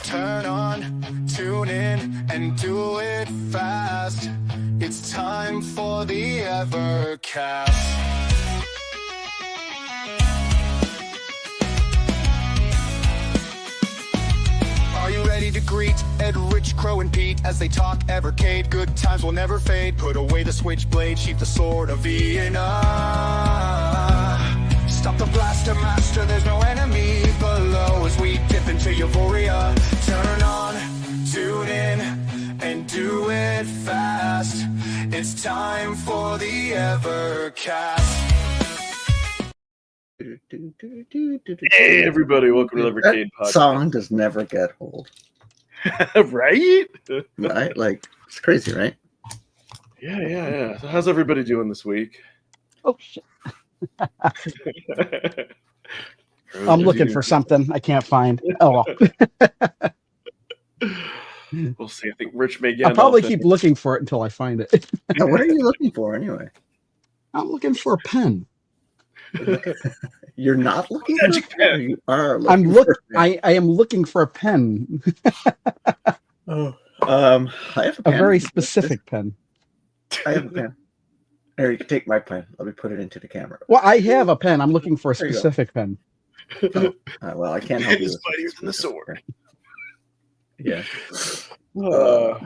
Turn on, tune in, and do it fast. It's time for the Evercast. Are you ready to greet Ed, Rich, Crow, and Pete as they talk Evercade? Good times will never fade. Put away the switchblade, sheath the sword of Vienna. Stop the blaster master, there's no enemy below as we dip into euphoria. Turn on, tune in, and do it fast. It's time for the Evercast. Hey everybody, welcome to the Evercade podcast. Song does never get old. Right? Right? Like, it's crazy, right? Yeah. So how's everybody doing this week? Oh shit. I'm looking for something I can't find. Oh well. We'll see. I think Rich may get I'll probably keep looking for it until I find it. Now, what are you looking for anyway? I'm looking for a pen. You're not looking Magic for pen. You are looking for a pen. I am looking for a pen. I have a pen. A very specific pen. I have a pen. Here, you can take my pen. Let me put it into the camera. Well, I have a pen. I'm looking for a There you go. specific pen. Well, I can't help you. His buddy using the sword. Yeah. Hope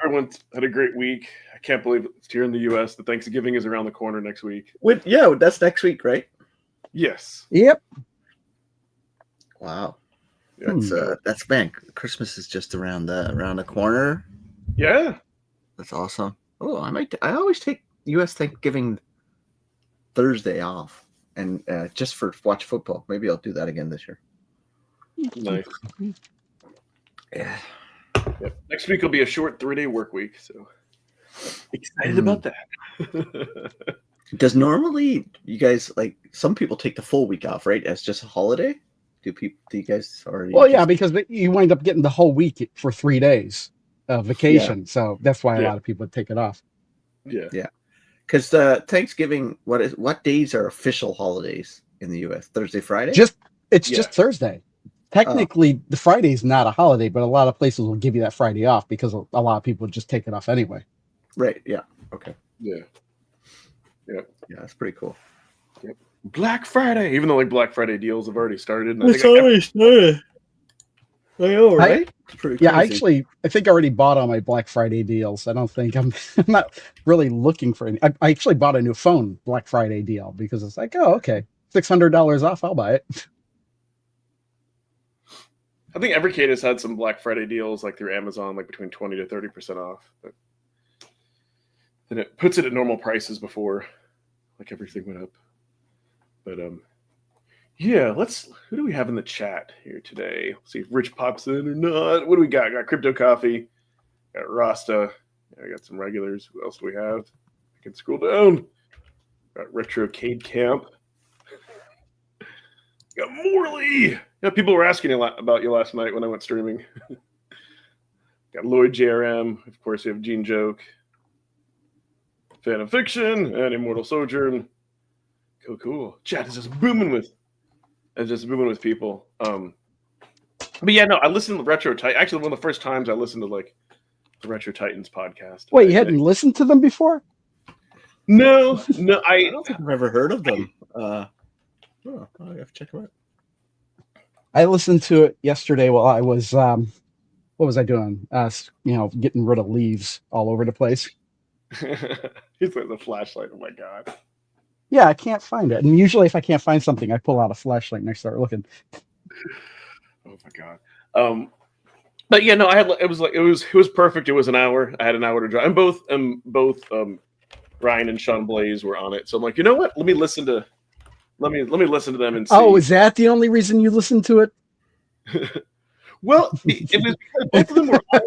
everyone's had a great week. I can't believe it's here in the U.S. The Thanksgiving is around the corner next week. Yeah, that's next week, right? Yes. Yep. Wow. That's man. Christmas is just around the corner. Yeah. That's awesome. Oh, I always take U.S. Thanksgiving Thursday off, and just for watch football. Maybe I'll do that again this year. Nice. Yeah. Yep. Next week will be a short 3-day work week, so excited about that. Does normally you guys some people take the full week off, right? As just a holiday? Do you guys already? Well, yeah, because you wind up getting the whole week for 3 days vacation, so that's why a lot of people take it off. Yeah. Because Thanksgiving, what days are official holidays in the U.S.? Thursday, Friday? It's just Thursday. Technically, the Friday is not a holiday, but a lot of places will give you that Friday off because a lot of people just take it off anyway. Right. Yeah. Okay. Yeah. Yeah, that's pretty cool. Yep. Black Friday, even though Black Friday deals have already started. It's already started. I know, right? I think I already bought all my Black Friday deals. I don't think I'm not really looking for any. I actually bought a new phone Black Friday deal because it's like, oh, okay, $600 off. I'll buy it. I think Evercade has had some Black Friday deals through Amazon, between 20 to 30% off. But then it puts it at normal prices before everything went up. But yeah, who do we have in the chat here today? Let's see if Rich pops in or not. What do we got? Got Crypto Coffee, got Rasta, I got some regulars. Who else do we have? I can scroll down. Got Retrocade Camp. Got Morley. Yeah, people were asking a lot about you last night when I went streaming. Got Lloyd JRM. Of course, we have Genejoke, Fan of Fiction, and Immortal Sojourn. Cool. Chat is just booming with people. But yeah, no, I listened to Retro Titan. Actually, one of the first times I listened to the Retro Titans podcast. Wait, you hadn't listened to them before? No, I don't think I've ever heard of them. I have to check them out. I listened to it yesterday while I was what was I doing? Getting rid of leaves all over the place. He's like the flashlight. Oh my god. Yeah, I can't find it. And usually if I can't find something, I pull out a flashlight and I start looking. Oh my god. But yeah, no, it was perfect. It was an hour. I had an hour to drive. And both Ryan and Sean Blaze were on it. So I'm like, you know what? Let me listen to them and see. Oh, is that the only reason you listened to it? Well, it was because both of them were on.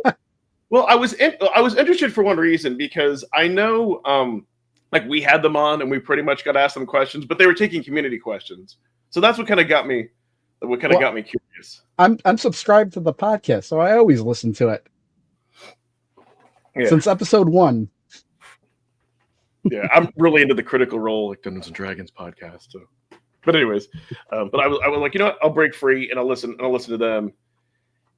Well, I was interested for one reason, because I know we had them on and we pretty much got asked them questions, but they were taking community questions. So that's what kind of got me curious. I'm subscribed to the podcast, so I always listen to it. Yeah. Since episode 1. Yeah, I'm really into the Critical Role, like Dungeons and Dragons podcast. So, but anyways, but I was like, you know what? I'll break free and I'll listen to them,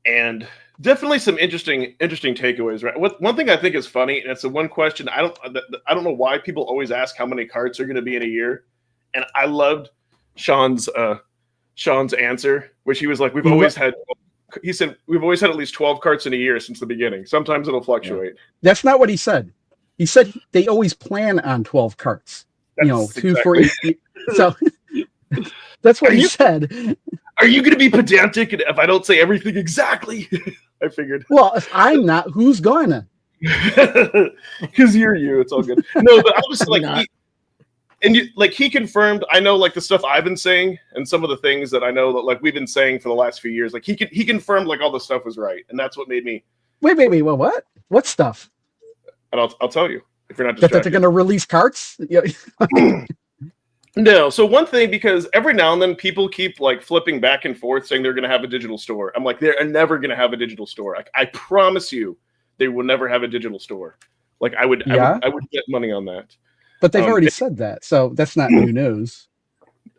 and definitely some interesting takeaways. Right. One thing I think is funny, and it's the one question I don't know why people always ask how many carts are going to be in a year, and I loved Sean's answer, which he was like, we've always had. He said we've always had at least 12 carts in a year since the beginning. Sometimes it'll fluctuate. That's not what he said. He said they always plan on 12 carts. That's 2 for exactly. each. So that's what he said. Are you going to be pedantic if I don't say everything exactly? I figured. Well, if I'm not, who's going to? Because you're you. It's all good. No, but I was like, Not. he confirmed. I know like the stuff I've been saying and some of the things that I know that like we've been saying for the last few years. Like he confirmed like all the stuff was right, and that's what made me. Wait. Well, what? What stuff? And I'll tell you if you're not That they're distracted. going to release carts? Yeah. No. So one thing, because every now and then people keep like flipping back and forth saying they're going to have a digital store. I'm like, they're never going to have a digital store. I promise you, they will never have a digital store. Like I would bet money on that. But they've already said that, so that's not new news.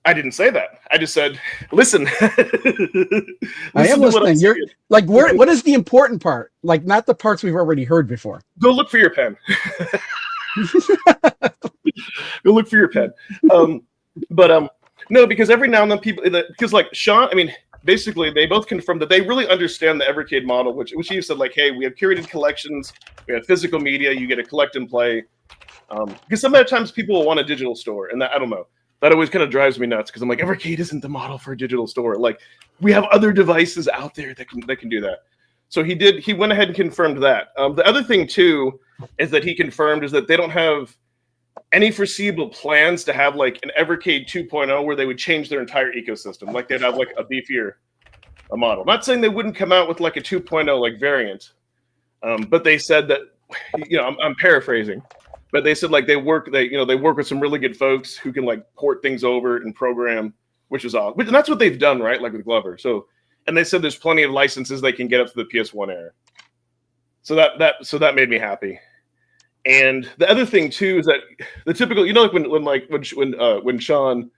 I didn't say that. I just said, listen. I am listening. You're like, what is the important part? Like, not the parts we've already heard before. Go look for your pen. Go look for your pen. No, because every now and then people, because like Sean, I mean, basically they both confirmed that they really understand the Evercade model, which he said like, hey, we have curated collections, we have physical media, you get to collect and play. Because sometimes people will want a digital store, and that I don't know. That always kind of drives me nuts because I'm like, Evercade isn't the model for a digital store. Like, we have other devices out there that can do that. So he went ahead and confirmed that. The other thing too is that he confirmed is that they don't have any foreseeable plans to have like an Evercade 2.0 where they would change their entire ecosystem. Like they'd have like a beefier model. Not saying they wouldn't come out with like a 2.0 like variant, but they said that, you know, I'm paraphrasing. But they said like they work with some really good folks who can like port things over and program, which is awesome. And that's what they've done, right? Like with Glover. So, and they said there's plenty of licenses they can get up to the PS1 era. So that made me happy. And the other thing too is that the typical, you know, like when Sean,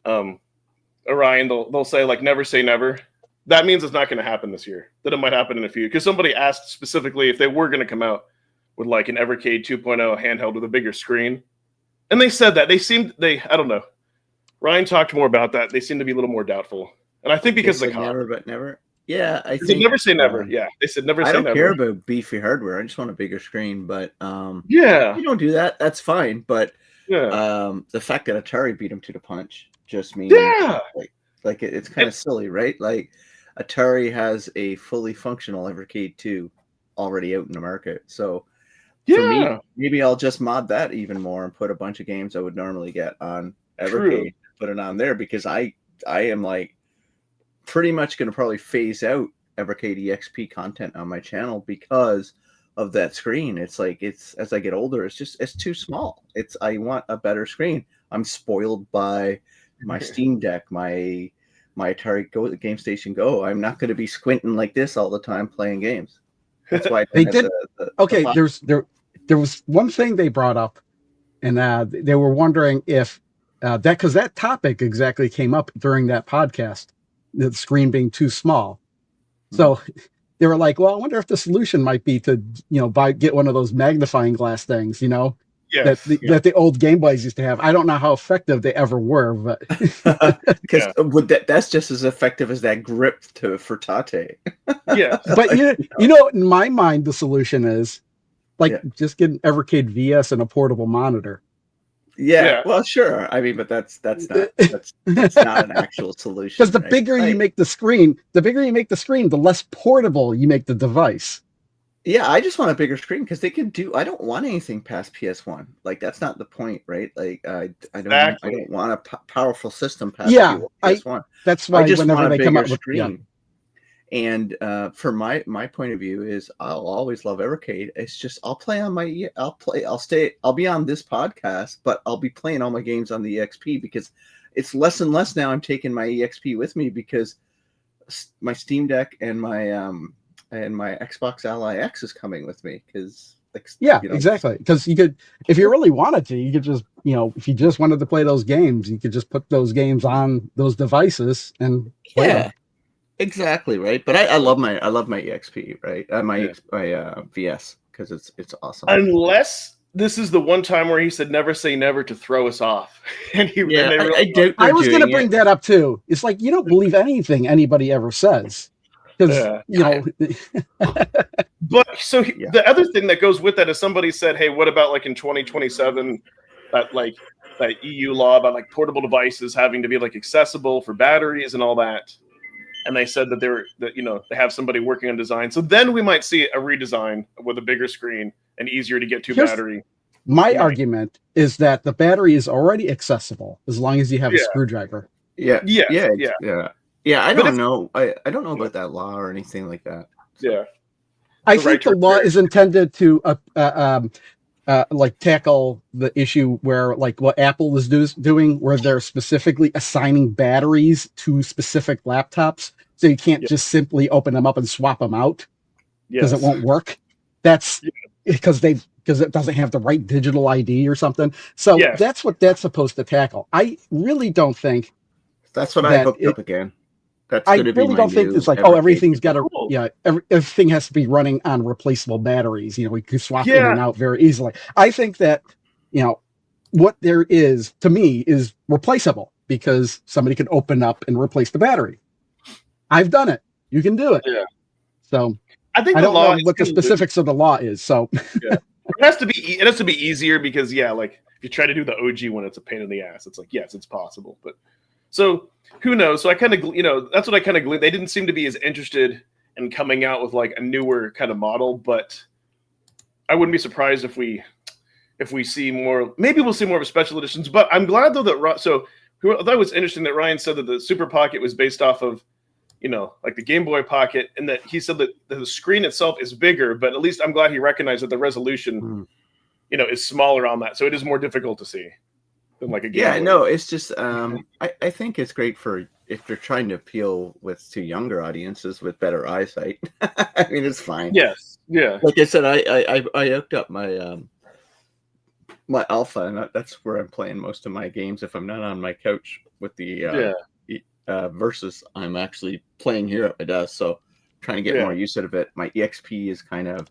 Orion, they'll say like never say never. That means it's not going to happen this year. That it might happen in a few. Because somebody asked specifically if they were going to come out with like an Evercade 2.0 handheld with a bigger screen. And they said that. I don't know. Ryan talked more about that. They seem to be a little more doubtful. And I think because of the never, but never. Yeah, I think think never say never. Yeah, they said never say never. I don't care about beefy hardware. I just want a bigger screen. But yeah, if you don't do that, that's fine. But yeah, the fact that Atari beat him to the punch just means like it's kind of silly, right? Like Atari has a fully functional Evercade 2 already out in the market. So for me, maybe I'll just mod that even more and put a bunch of games I would normally get on Evercade, put it on there, because I am like pretty much going to probably phase out Evercade EXP content on my channel because of that screen. It's like, as I get older, it's too small. I want a better screen. I'm spoiled by my Steam Deck, my Atari Game Station Go. I'm not going to be squinting like this all the time playing games. That's why they did. There was one thing they brought up, and they were wondering if because that topic exactly came up during that podcast, the screen being too small. So they were like, well, I wonder if the solution might be to, get one of those magnifying glass things, that the old Game Boys used to have. I don't know how effective they ever were, but because that's just as effective as that grip for Tate. Yeah, but in my mind, the solution is just get an Evercade VS and a portable monitor. Yeah, well, sure. I mean, but that's not an actual solution. Because the bigger you make the screen, the less portable you make the device. Yeah, I just want a bigger screen because they can do. I don't want anything past PS1. Like that's not the point, right? Like I don't want a powerful system past PS1. That's why I just whenever want a they come bigger up with screen. And for my point of view is I'll always love Evercade. It's just I'll be on this podcast, but I'll be playing all my games on the EXP because it's less and less now. I'm taking my EXP with me because my Steam Deck and my Xbox Ally X is coming with me because Yeah, you know, exactly. Because you could, if you really wanted to, you could just, if you just wanted to play those games, you could just put those games on those devices and play them. Yeah, exactly, right. But I love my EXP, right? Yeah. My VS, because it's awesome. Unless this is the one time where he said never say never to throw us off, and he Yeah, and they really I doubt I they're was going to doing bring it. that up too. It's like you don't believe anything anybody ever says, because Yeah. But so Yeah. the other thing that goes with that is somebody said, "Hey, what about like in 2027 that EU law about like portable devices having to be like accessible for batteries and all that?" And they said that they have somebody working on design. So then we might see a redesign with a bigger screen and easier to get to Here's battery. my argument is that the battery is already accessible as long as you have a Yeah. screwdriver. Yeah, Yes, yeah, yeah. yeah. I But don't know. I don't know about that law or anything like that. Yeah. I The think right to the law repair. is intended to like tackle the issue where like what Apple is doing, where they're specifically assigning batteries to specific laptops, so you can't Yeah. just simply open them up and swap them out because Yes. it won't work. That's because it doesn't have the right digital ID or something. So Yes. that's what that's supposed to tackle. I really don't think That's what I hooked up again. That's I going to be really my don't think new it's like, Evercade. everything's got to, Cool. everything has to be running on replaceable batteries. We can swap in Yeah. and out very easily. I think that, what there is to me is replaceable because somebody can open up and replace the battery. I've done it. You can do it. Yeah. So I think I the don't law know what the specifics of the law is. So it has to be easier because like if you try to do the OG one, it's a pain in the ass. It's like, yes, it's possible, but so who knows? So I kind of, that's what I kind of gleaned. They didn't seem to be as interested in coming out with like a newer kind of model, but I wouldn't be surprised if we see more. Maybe we'll see more of a special editions. But I'm glad though that I thought it was interesting that Ryan said that the Super Pocket was based off of, like the Game Boy Pocket, and that he said that the screen itself is bigger. But at least I'm glad he recognized that the resolution, is smaller on that, so it is more difficult to see than like a Game Boy. Yeah, no, it's just I think it's great for if they're trying to appeal to younger audiences with better eyesight. I mean, it's fine. Yes, yeah. Like I said, I hooked up my my Alpha, and that's where I'm playing most of my games. If I'm not on my couch with the Versus, I'm actually playing here at my desk. So trying to get more use out of it. My EXP is kind of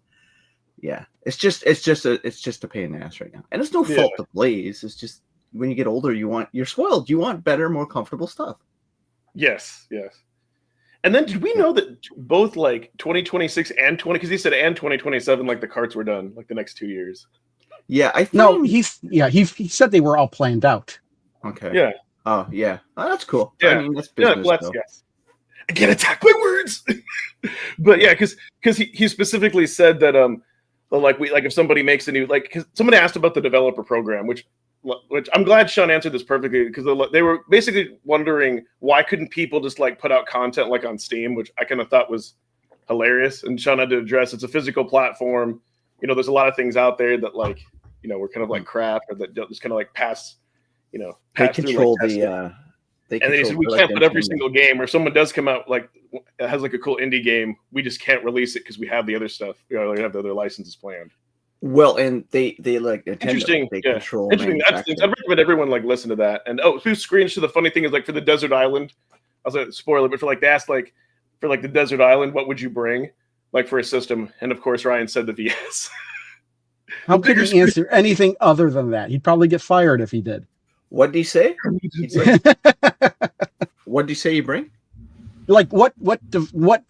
it's just a pain in the ass right now, and it's no fault of Blaze. It's just when you get older, you're spoiled. You want better, more comfortable stuff. Yes. And then did we know that both like 2026 and 20, because he said and 2027, like the carts were done, like the next 2 years. Yeah, he said they were all planned out. Okay. Yeah. Oh yeah. Oh, that's cool. Yeah. I mean, that's business. Yes. I get attacked by words. But yeah, because he specifically said that like if somebody makes a new, like, cause somebody asked about the developer program, which I'm glad Sean answered this perfectly, because they were basically wondering why couldn't people just like put out content like on Steam, which I kind of thought was hilarious. And Sean had to address it's a physical platform. There's a lot of things out there that like we're kind of like crap, or that just kind of like pass They control through, like, and then he said we can't put every single game, or someone does come out like has like a cool indie game, we just can't release it because we have the other stuff. We have the other licenses planned. Well, and they like Nintendo, interesting. They control. Interesting. I'd recommend everyone like listen to that. And through screens. So the funny thing is, like, for the Desert Island, I was like, spoiler, but for like they asked like for like the Desert Island, what would you bring like for a system? And of course, Ryan said the VS. How could he answer anything other than that? He'd probably get fired if he did. What did he say? What did he say you bring? Like what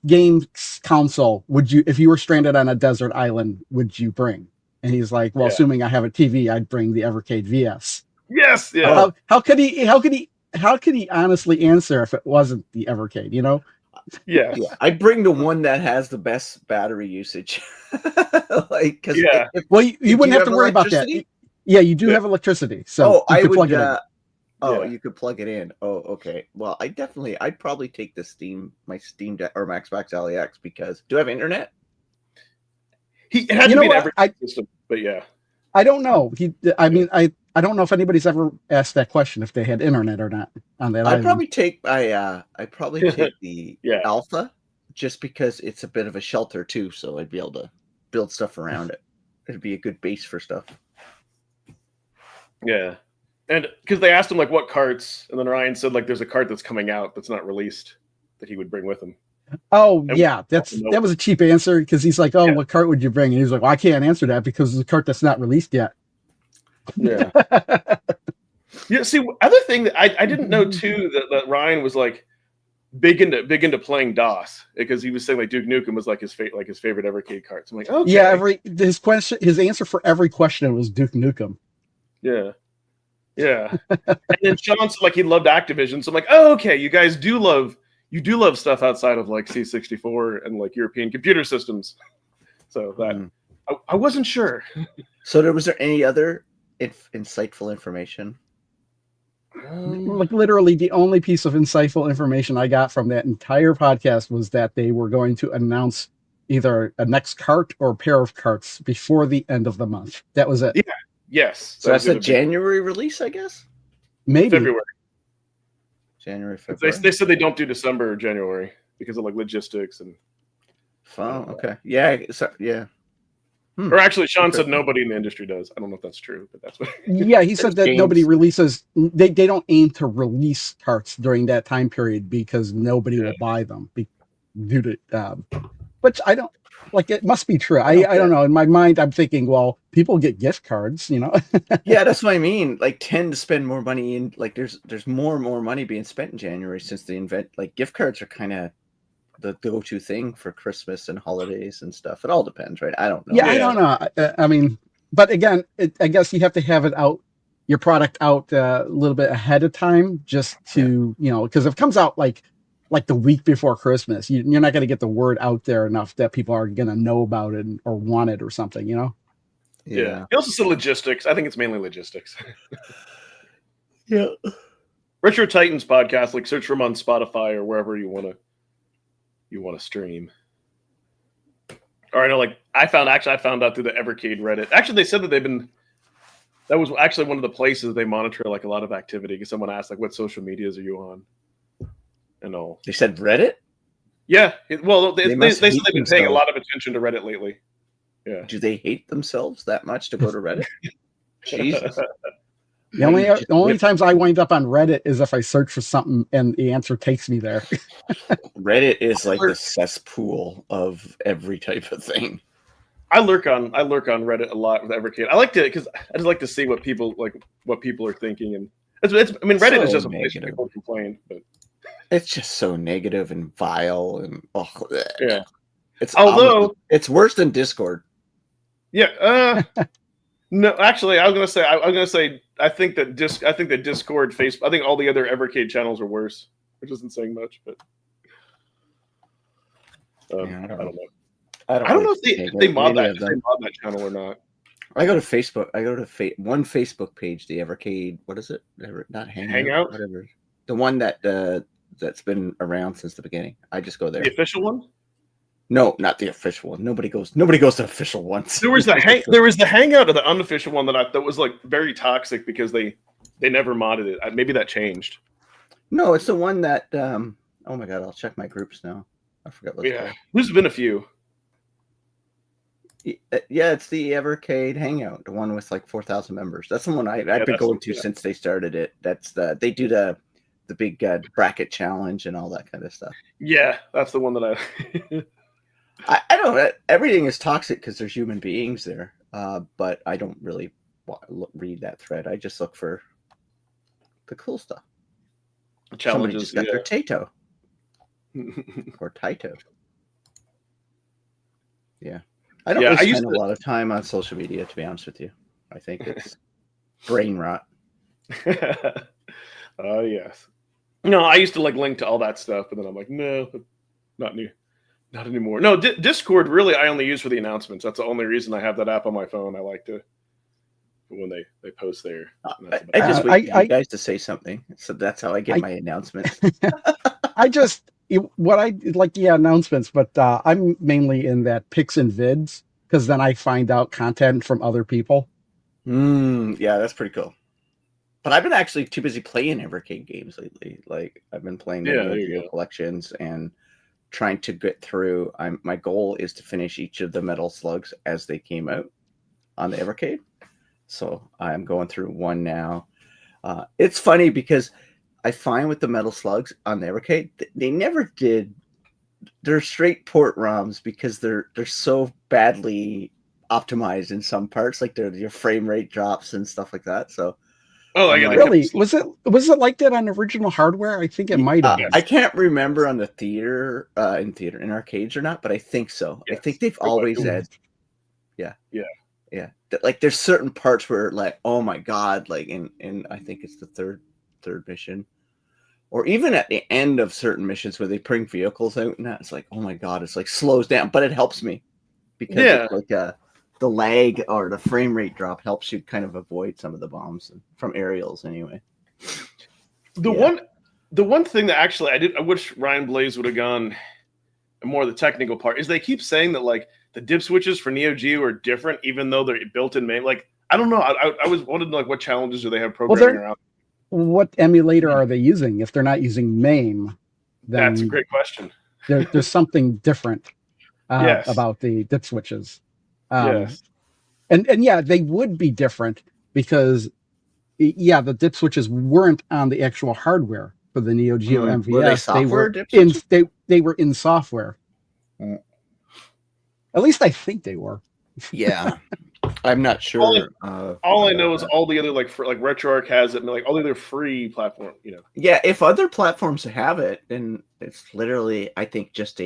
game console would you, if you were stranded on a desert island, would you bring? And he's like, well, assuming I have a TV, I'd bring the Evercade VS. Yes, yeah. How could he honestly answer if it wasn't the Evercade? Yeah. I bring the one that has the best battery usage. Like, because you wouldn't have to worry about that. Yeah, you do have electricity, so you could plug it in. You could plug it in. Oh, okay. Well, I'd probably take my Steam Deck or Xbox LEX, because do I have internet? It had to be an Evercade system, but yeah. I don't know. I don't know if anybody's ever asked that question, if they had internet or not on that. I'd probably take the Alpha, just because it's a bit of a shelter too, so I'd be able to build stuff around it. It'd be a good base for stuff. Yeah. And because they asked him like what carts, and then Ryan said like there's a cart that's coming out that's not released that he would bring with him. Oh And yeah, that was a cheap answer because he's like, oh, Yeah. what cart would you bring? And he's like, well, I can't answer that because it's a cart that's not released yet. Yeah. Yeah. See, other thing that I didn't know too that Ryan was like big into playing DOS because he was saying like Duke Nukem was like his favorite Evercade cart. So I'm like, okay. Yeah, his answer for every question was Duke Nukem. Yeah. Yeah. And then Sean said like he loved Activision. So I'm like, oh, okay, you guys do love stuff outside of like C64 and like European computer systems. So that I wasn't sure. So was there any other insightful information? Like literally the only piece of insightful information I got from that entire podcast was that they were going to announce either a next cart or a pair of carts before the end of the month. That was it. Yeah. Yes. So that's a January release, I guess? Maybe. February. January, February. They said they don't do December or January because of like logistics and. Oh, okay. Yeah. So, yeah. Or actually, Sean said nobody in the industry does. I don't know if that's true, but that's what. Yeah, he said that games. Nobody releases. They don't aim to release carts during that time period because nobody will buy them due to. Which I don't like. It must be true. I don't know. In my mind, I'm thinking, well, people get gift cards, you know. Yeah, that's what I mean. Like, tend to spend more money in. Like, there's more and more money being spent in January since they like gift cards are kind of the go-to thing for Christmas and holidays and stuff. It all depends, right? I don't know. Yeah, I don't know. I mean, but again, I guess you have to have it out, your product out a little bit ahead of time, just to because if it comes out like the week before Christmas, you're not going to get the word out there enough that people are going to know about it or want it or something, Yeah. He also said logistics. I think it's mainly logistics. Yeah. Retro Titans podcast, like search for them on Spotify or wherever you want to stream. Or I know, like I found out through the Evercade Reddit. Actually, they said that that was actually one of the places they monitor like a lot of activity because someone asked like, what social medias are you on? And all. They said Reddit? Yeah. Well, they said they've been paying a lot of attention to Reddit lately. Yeah. Do they hate themselves that much to go to Reddit? Jesus. The only times I wind up on Reddit is if I search for something and the answer takes me there. Reddit is like the cesspool of every type of thing. I lurk on Reddit a lot with Evercade. I like to because I just like to see what people are thinking, and Reddit is just a place where people complain, but it's just so negative and vile and yeah. It's worse than Discord. Yeah. No, actually, I was gonna say I think that Discord, Facebook, I think all the other Evercade channels are worse, which isn't saying much, but I don't know. I don't know if they mod that channel or not. I go to Facebook. I go to one Facebook page, the Evercade. What is it? Not Hangout. Whatever. The one that's been around since the beginning. I just go there. The official one? No, not the official one. Nobody goes to the official ones. There was the Hangout of the unofficial one that was like very toxic because they never modded it. Maybe that changed. No, it's the one that. Oh my god! I'll check my groups now. I forgot what. Yeah, there's been a few. Yeah, it's the Evercade Hangout, the one with like 4,000 members. That's the one I've been going to since they started it. That's they do the big bracket challenge and all that kind of stuff. Yeah, that's the one that I don't. Everything is toxic because there's human beings there. But I don't really read that thread. I just look for the cool stuff. Challenges. Somebody just got their Tato or Taito. Yeah. I don't really spend a lot of time on social media, to be honest with you. I think it's brain rot. Oh, yes. No, I used to like link to all that stuff, but then I'm like, no, not anymore. No, Discord, really, I only use for the announcements. That's the only reason I have that app on my phone. I like to, when they post there. I just wait for you guys to say something. So that's how I get my announcements. I like announcements, but I'm mainly in that pics and vids because then I find out content from other people. Yeah, that's pretty cool. But I've been actually too busy playing Evercade games lately. Like I've been playing the collections and trying to get through. My goal is to finish each of the Metal Slugs as they came out. on the Evercade. So I'm going through one now. It's funny because I find with the Metal Slugs on the Evercade, they never did. They're straight port ROMs because they're so badly optimized in some parts, like your frame rate drops and stuff like that. So Oh, I'm yeah, they like, kept Really? it Was it like that on original hardware? I think it might have been. I can't remember on the theater in arcades or not, but I think so. I Yes, think they've it was. always had, Yeah. like there's certain parts where like, oh my god, like in I think it's the third mission, or even at the end of certain missions where they bring vehicles out and that, it's like, oh my god, it's like slows down, but it helps me because Yeah. it's like the lag or the frame rate drop helps you kind of avoid some of the bombs from aerials anyway. The one thing that actually I wish Ryan Blaze would have gone more of the technical part is they keep saying that like the dip switches for Neo Geo are different, even though they're built in MAME. Like, I don't know. I was wondering like what challenges do they have programming around? What emulator are they using? If they're not using MAME, then That's a great question. there's something different Yes. about the dip switches. Yes. And yeah, they would be different because the dip switches weren't on the actual hardware for the Neo Geo MVS. Were they software dip switches? They were in software. At least I think they were. Yeah. I'm not sure. All I know is all the other like RetroArch has it, and like all the other free platform. Yeah, if other platforms have it, then it's literally, I think, just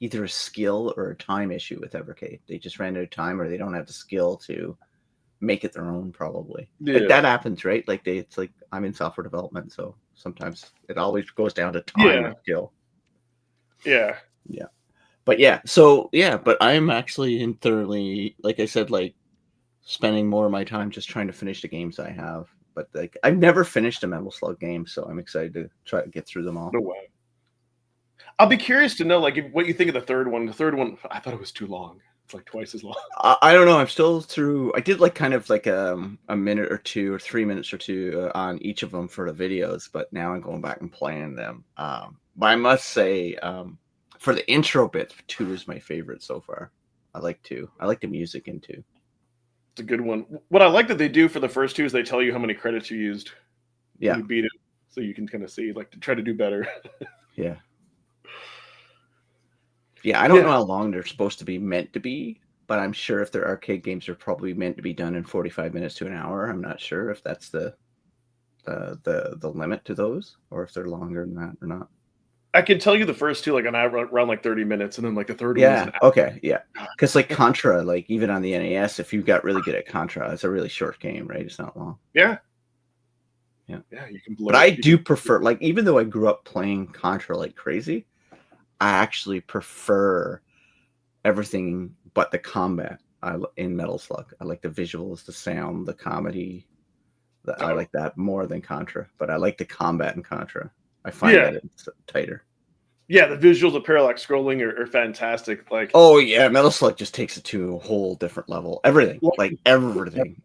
either a skill or a time issue with Evercade. They just ran out of time, or they don't have the skill to make it their own. Probably, like that happens, right? Like it's like I'm in software development, so sometimes it always goes down to time and skill. Yeah. But but I'm actually thoroughly, like I said, like spending more of my time just trying to finish the games I have. But like I've never finished a Metal Slug game, so I'm excited to try to get through them all. No way. I'll be curious to know like what you think of the third one. The third one, I thought it was too long. It's like twice as long. I don't know. I'm still through. I did like kind of like a minute or two or 3 minutes or two on each of them for the videos, but now I'm going back and playing them. But I must say, for the intro bit, 2 is my favorite so far. I like 2. I like the music in 2. It's a good one. What I like that they do for the first 2 is they tell you how many credits you used. Yeah. You beat it, so you can kind of see, like, to try to do better. Yeah. Yeah, I don't know how long they're supposed to be meant to be, but I'm sure if they're arcade games, they're probably meant to be done in 45 minutes to an hour. I'm not sure if that's the limit to those, or if they're longer than that or not. I can tell you the first 2, like, around like 30 minutes, and then like the third one. Yeah. Okay. Yeah. Because like Contra, like even on the NES, if you got really good at Contra, it's a really short game, right? It's not long. Yeah. Yeah. Yeah. You can blow. But I do prefer, like, even though I grew up playing Contra like crazy, I actually prefer everything but the combat in Metal Slug. I like the visuals, the sound, the comedy. I like that more than Contra, but I like the combat in Contra. I find that it's tighter. Yeah, the visuals of parallax scrolling are fantastic. Like, oh yeah, Metal Slug just takes it to a whole different level. Everything, like everything.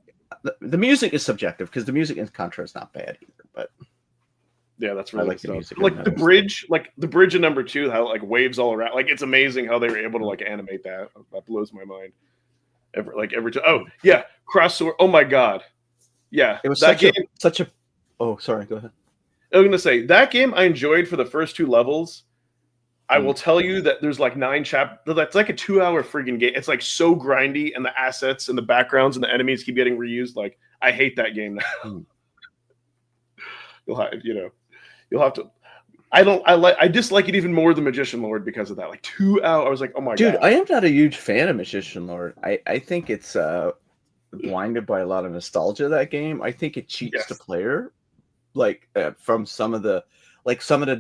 The music is subjective because the music in Contra is not bad either. But yeah, that's really I like the music. Like the bridge in number 2, how like waves all around. Like it's amazing how they were able to like animate that. That blows my mind. Every time. Oh yeah, Crossword. Oh my god. Yeah, it was that such a. Oh, sorry. Go ahead. I was gonna say that game I enjoyed for the first 2 levels. I will tell you that there's like 9 chapters. That's like a 2-hour friggin' game. It's like so grindy, and the assets and the backgrounds and the enemies keep getting reused. Like I hate that game now. You'll have to. I dislike it even more than Magician Lord because of that. Like 2 hours. I was like, oh my god. Dude, I am not a huge fan of Magician Lord. I think it's blinded by a lot of nostalgia. That game. I think it cheats the player. Like from some of the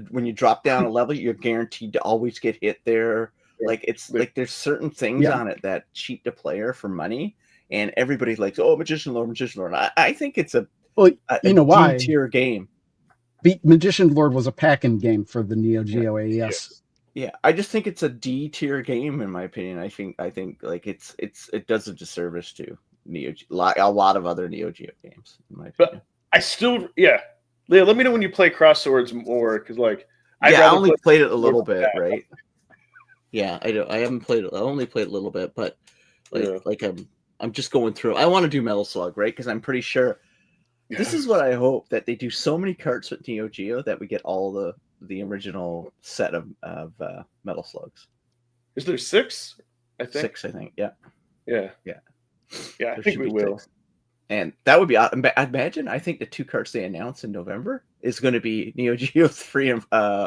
when you drop down a level, you're guaranteed to always get hit there. Like it's like there's certain things on it that cheat the player for money, and everybody's like, "Oh, Magician Lord." I think it's a why D-tier game. Magician Lord was a pack-in game for the Neo Geo AES. Yes. Yeah, I just think it's a D-tier game in my opinion. I think like it does a disservice to a lot of other Neo Geo games in my opinion. But I still Leah, let me know when you play Crosswords more, because like I only played it a little bit, right? Yeah, I haven't played it. I only played a little bit, but I'm just going through. I want to do Metal Slug, right? Because I'm pretty sure this is what I hope, that they do so many carts with Neo Geo that we get all the original set of Metal Slugs. Is there 6? I think 6, I think. Yeah. Yeah. Yeah. Yeah, I There think should we be will. 6. And that would be. I imagine. I think the 2 carts they announced in November is going to be Neo Geo 3 and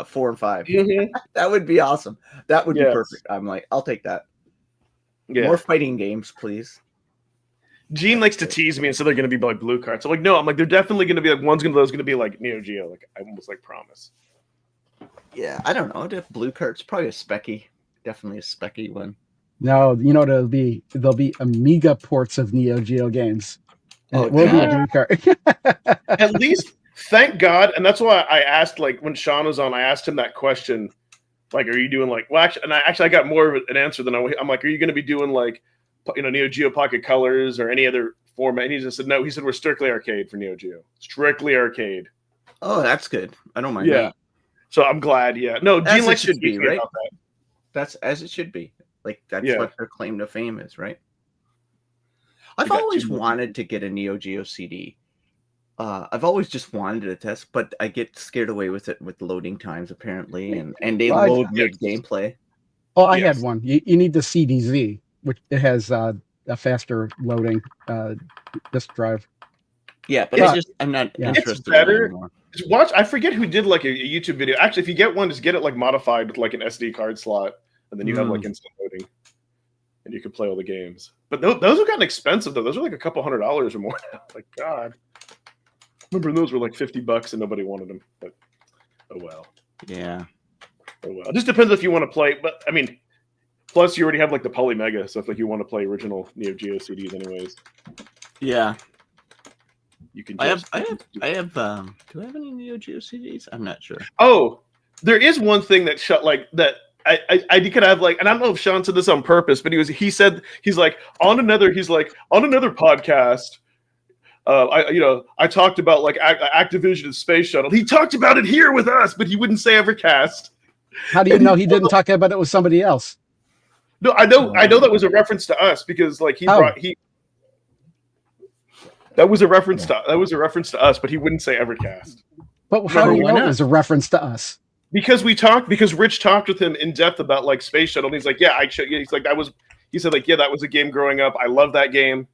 4 and 5. Mhm. That would be awesome. That would be Yes. perfect. I'm like, I'll take that. Yeah. More fighting games, please. Gene likes to tease me and say they're going to be like blue carts. I'm like, no. I'm like, they're definitely going to be like one's going to be like Neo Geo. Like I almost like promise. Yeah, I don't know. The blue cart's probably a specky. Definitely a specky one. No, there'll be Amiga ports of Neo Geo games. And Oh, it will be a God. blue card. At least, thank God, and that's why I asked, like, when Sean was on, I asked him that question, like, are you doing like, well, actually, and I got more of an answer than I'm like, are you going to be doing like, Neo Geo Pocket Colors or any other format? And he just said no. He said we're strictly arcade for Neo Geo, strictly arcade. Oh, that's good. I don't mind. Yeah. That. So I'm glad. Yeah. No, As Gene it likes to should be, tease me right? about that. That's as it should be. Like that's Yeah. what their claim to fame is, right? I've got always 2 more. wanted to get a Neo Geo CD. I've always just wanted to test, but I get scared away with it with loading times apparently, and they Well, load mid gameplay. Oh, I Yes. had one. You need the CDZ, which it has a faster loading disk drive. Yeah, but Yeah. I'm not Yeah. It's interested in it better. anymore. Just watch. I forget who did like a YouTube video. Actually, if you get one, just get it like modified with like an SD card slot, and then you have like instant loading, and you can play all the games. But those have gotten expensive though. Those are like a couple $100s or more now. Like God, remember those were like $50 and nobody wanted them. But oh well. Yeah. Oh well. It just depends if you want to play. But I mean, plus you already have like the Poly Mega, so if like you want to play original Neo Geo CDs, anyways, Yeah. you can. I Just, have. Do I have any Neo Geo CDs? I'm not sure. Oh, there is one thing that shut like that. I could have like, and I don't know if Sean said this on purpose, but he's like on another podcast. I talked about like Activision Space Shuttle. He talked about it here with us, but he wouldn't say Evercast. How do you know he didn't talk about it with somebody else? No, I know that was a reference to us because like that was a reference to us, but he wouldn't say Evercast. But how do you know it was a reference to us? Because Rich talked with him in depth about like Space Shuttle, and he's like, yeah, he's like, he said like, yeah, that was a game growing up. I love that game,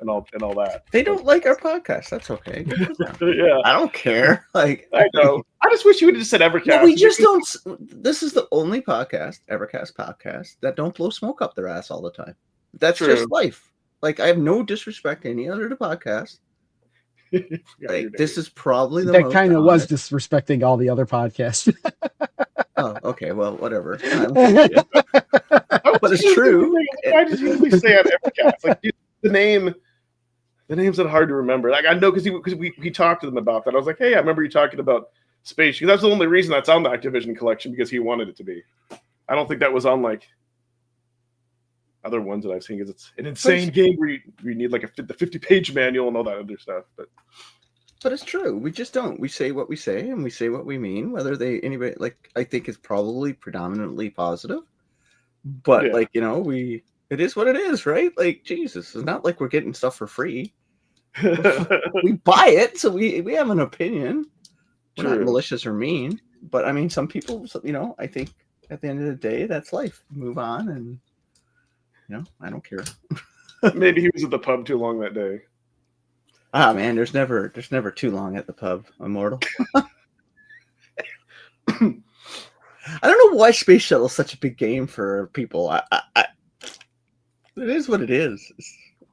and all that. They don't like our podcast. That's okay. Yeah, I don't care. Like I know. I just wish you would have just said Evercast. No, we just don't. This is the only podcast, Evercast podcast, that don't blow smoke up their ass all the time. That's True. just life. Like I have no disrespect to any other podcast. Like this is probably the that kind of was disrespecting all the other podcasts. Oh, okay. Well, whatever. But it's true. Why did you usually say on Evercast? Like the name's not hard to remember. Like I know because we talked to them about that. I was like, hey, I remember you talking about Space. That's the only reason that's on the Activision collection because he wanted it to be. I don't think that was on like other ones that I've seen because it's an insane game where you need like the 50-page manual and all that other stuff. But it's true. We just don't. We say what we say and we say what we mean. Whether anybody like I think is probably predominantly positive. But like it is what it is, right? Like Jesus, it's not like we're getting stuff for free. We buy it, so we have an opinion. We're not malicious or mean, but I mean, some people, I think at the end of the day, that's life. Move on, and I don't care. Maybe he was at the pub too long that day. Ah, man, there's never too long at the pub, Immortal. I don't know why Space Shuttle is such a big game for people. It is what it is.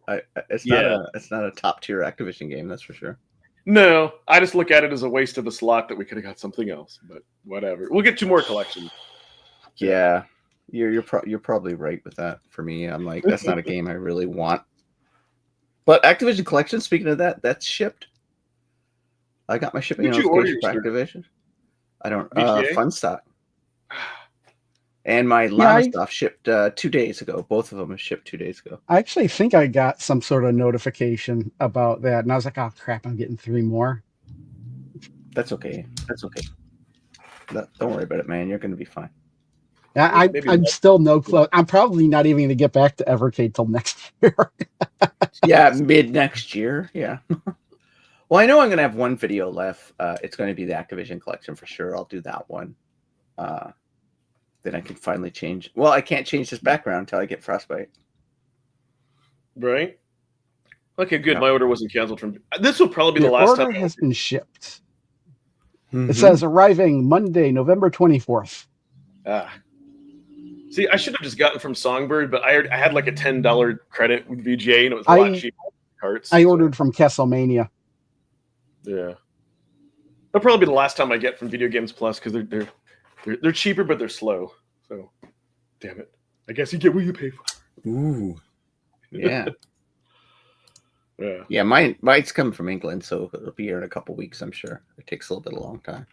It's not a top tier Activision game, that's for sure. No, I just look at it as a waste of a slot that we could have got something else. But whatever, we'll get 2 more collections. Yeah, you're probably right with that. For me, I'm like that's not a game I really want. But Activision Collection, speaking of that, that's shipped. I got my shipping notification for Activision. I don't Fun Stock. And my Llama stuff shipped 2 days ago. Both of them have shipped 2 days ago. I actually think I got some sort of notification about that, and I was like, "Oh crap, I'm getting 3 more." That's okay. Don't worry about it, man. You're going to be fine. I'm still no close. I'm probably not even going to get back to Evercade till next Yeah, mid next year. Yeah. Well, I know I'm gonna have one video left. It's going to be the Activision collection for sure. I'll do that one. Then I can finally change. Well, I can't change this background until I get Frostbite. Right? Okay, good. Yeah. My order wasn't canceled from. This will probably be Your the last order time. has been shipped. Mm-hmm. It says arriving Monday, November 24th. Ah. See, I should have just gotten from Songbird, but I had like a $10 credit with VGA, and it was a lot cheaper. Carts. I ordered from Castlemania. Yeah, that'll probably be the last time I get from Video Games Plus because they're cheaper, but they're slow. So, damn it. I guess you get what you pay for. Ooh. Yeah. Yeah. Yeah, mine's coming from England, so it'll be here in a couple weeks, I'm sure. It takes a little bit of a long time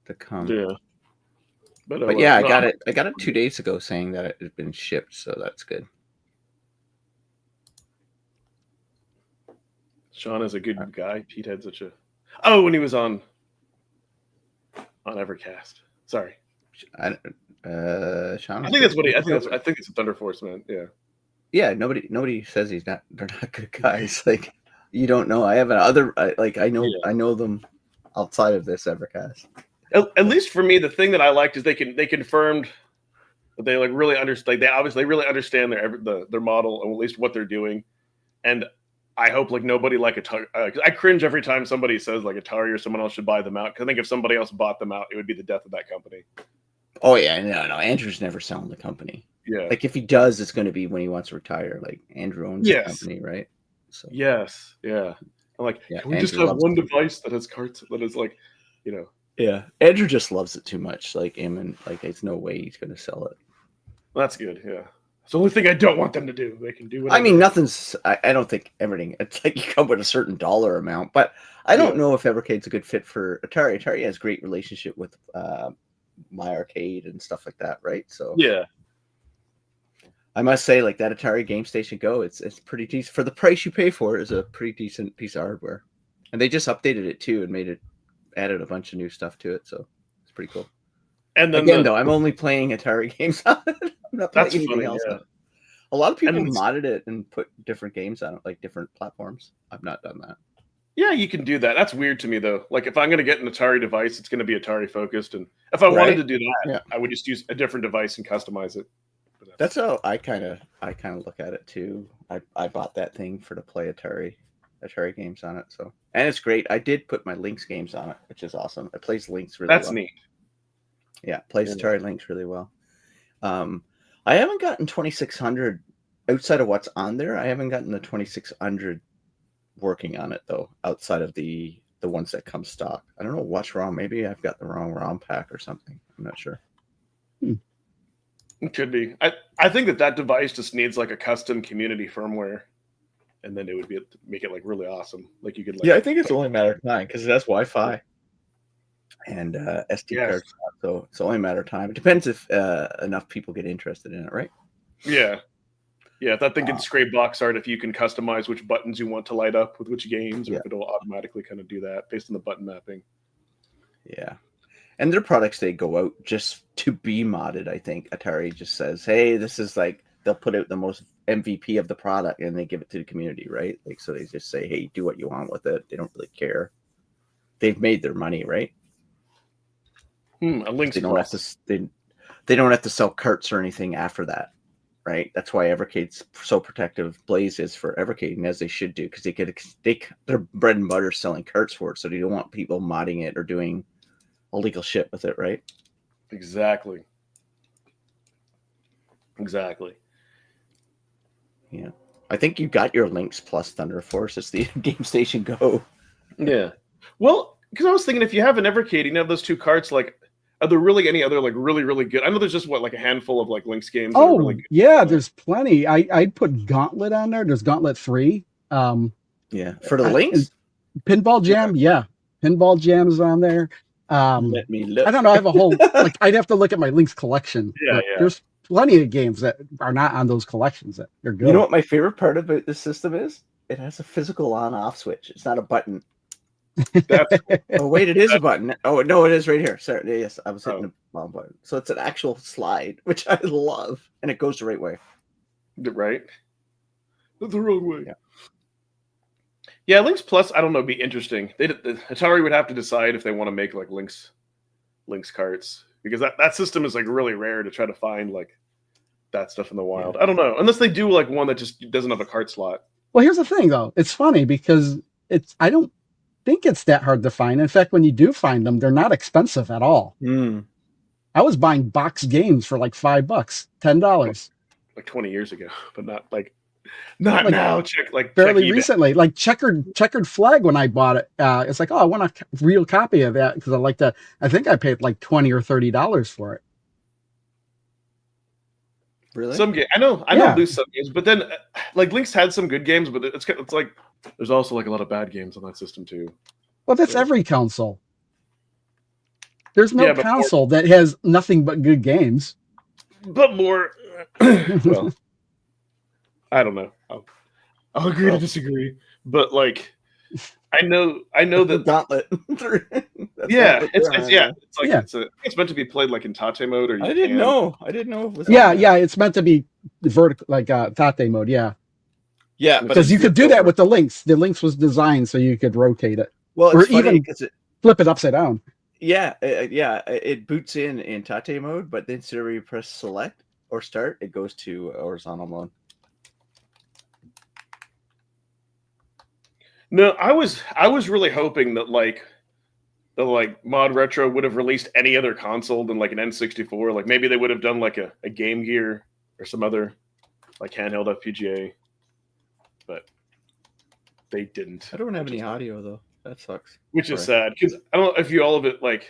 to come. Yeah. But yeah, I got it 2 days ago saying that it had been shipped, so that's good. Sean is a good guy. Pete had such a when he was on Evercast. Sorry. Sean. I think that's what I think it's a Thunder Force, man. Yeah. Yeah, nobody says they're not good guys. Like, you don't know. I have I know them outside of this Evercast. At least for me, the thing that I liked is they confirmed that they like really understand. They obviously really understand their model and at least what they're doing. And I hope like nobody like I cringe every time somebody says like Atari or someone else should buy them out. Because I think if somebody else bought them out, it would be the death of that company. Oh yeah, no. Andrew's never selling the company. Yeah. Like if he does, it's going to be when he wants to retire. Like Andrew owns the company, right? So yes, yeah. I'm like, yeah, can we just have one device that has carts that is like, you know. Yeah, Andrew just loves it too much. Like him, and like there's no way he's going to sell it. Well, that's good. Yeah, it's the only thing I don't want them to do. They can do whatever. I mean, nothing's. I don't think everything. It's like you come with a certain dollar amount, but I don't know if Evercade's a good fit for Atari. Atari has great relationship with My Arcade and stuff like that, right? So yeah, I must say, like that Atari Game Station Go, it's pretty decent for the price you pay for it. Is a pretty decent piece of hardware, and they just updated it too and added a bunch of new stuff to it. So it's pretty cool. And then again, though, I'm only playing Atari games on it. I'm not playing anything else on it. A lot of people modded it and put different games on it, like different platforms. I've not done that. Yeah, you can do that. That's weird to me, though. Like, if I'm going to get an Atari device, it's going to be Atari focused. And if I wanted to do that, I would just use a different device and customize it. That's how I kind of look at it too. I bought that thing to play Atari games on it. So, and it's great. I did put my Lynx games on it, which is awesome. It plays Lynx really well. That's neat. Yeah, plays Atari Lynx really well. I haven't gotten 2600 outside of what's on there. I haven't gotten the 2600 working on it though, outside of the ones that come stock. I don't know what's wrong. Maybe I've got the wrong ROM pack or something. I'm not sure. It could be. I think that device just needs like a custom community firmware, and then it would make it like really awesome. Like you could. Like, I think it's only a matter of time because it has Wi-Fi and SD cards. So it's only a matter of time. It depends if enough people get interested in it, right? Yeah. Yeah, if that thing can scrape box art, if you can customize which buttons you want to light up with which games, or if it'll automatically kind of do that based on the button mapping. Yeah. And their products, they go out just to be modded, I think. Atari just says, hey, this is like, they'll put out the most MVP of the product and they give it to the community, right? Like, so they just say, hey, do what you want with it. They don't really care. They've made their money, right? A Lynx they don't have to, they don't have to sell carts or anything after that. Right, that's why Evercade's so protective. Blaze is for Evercade, and as they should do, because their bread and butter selling carts for it, so they don't want people modding it or doing illegal shit with it, right? Exactly. Yeah, I think you got your Lynx plus Thunder Force. It's the Game Station Go. Yeah, well, because I was thinking if you have an Evercade, you have those two carts, like. Are there really any other like really, really good? I know there's just like a handful of like Lynx games. Oh, really yeah, there's plenty. I'd put Gauntlet on there. There's Gauntlet 3. Yeah, for the Lynx? Pinball Jam, Pinball Jam is on there. Let me look. I don't know. I have a whole like I'd have to look at my Lynx collection. Yeah. There's plenty of games that are not on those collections that are good. You know what my favorite part about this system is? It has a physical on-off switch. It's not a button. Oh wait, it is a button. Oh no, it is right here. Sorry, yes, I was hitting the wrong button. So it's an actual slide, which I love, and it goes the right way. Right. That's the wrong way. Yeah. Yeah, Lynx Plus, I don't know, would be interesting. Atari would have to decide if they want to make like Lynx carts, because that system is like really rare to try to find like that stuff in the wild. I don't know, unless they do like one that just doesn't have a cart slot. Well, here's the thing, though. It's funny because I don't think it's that hard to find. In fact, when you do find them, they're not expensive at all. I was buying box games for like $5, $10. Like 20 years ago, but not now. Fairly recently, like checkered flag. When I bought it, it's like, oh, I want a real copy of that because I like that. I think I paid like $20 or $30 for it. Really? Some game, I know lose some games, but then like Lynx had some good games, but it's like there's also like a lot of bad games on that system too. Well, that's every console. There's no console that has nothing but good games. But more, well, I don't know. I'll agree to disagree, but like, I know that Gauntlet. It's meant to be played like in Tate mode, or I didn't know it was. It's meant to be vertical, like Tate mode. Yeah, because you could do that with the Lynx. The Lynx was designed so you could rotate it, or even flip it upside down. It boots in Tate mode, but then instead of you press select or start, it goes to horizontal mode. No, I was really hoping that the Mod Retro would have released any other console than like an N64. Like maybe they would have done like a Game Gear or some other like handheld FPGA, but they didn't. I don't have any audio though. That sucks. Which is sad because I don't know if you all of it like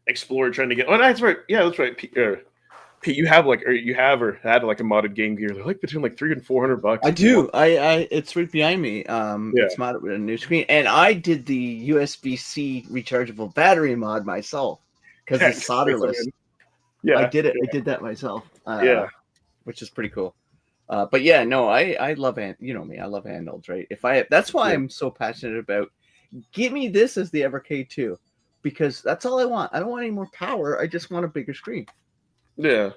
explored trying to get. Oh, that's right. Yeah, that's right. Pete, you have or had like a modded Game Gear. They're like between like $300 and $400. I do. It's right behind me. It's modded with a new screen, and I did the USB-C rechargeable battery mod myself because it's solderless. Yeah, I did it. I did that myself. Which is pretty cool. But yeah, no, I love you know me. I love handhelds, right? That's why I'm so passionate about. Give me this as the Evercade 2, because that's all I want. I don't want any more power. I just want a bigger screen. Yeah.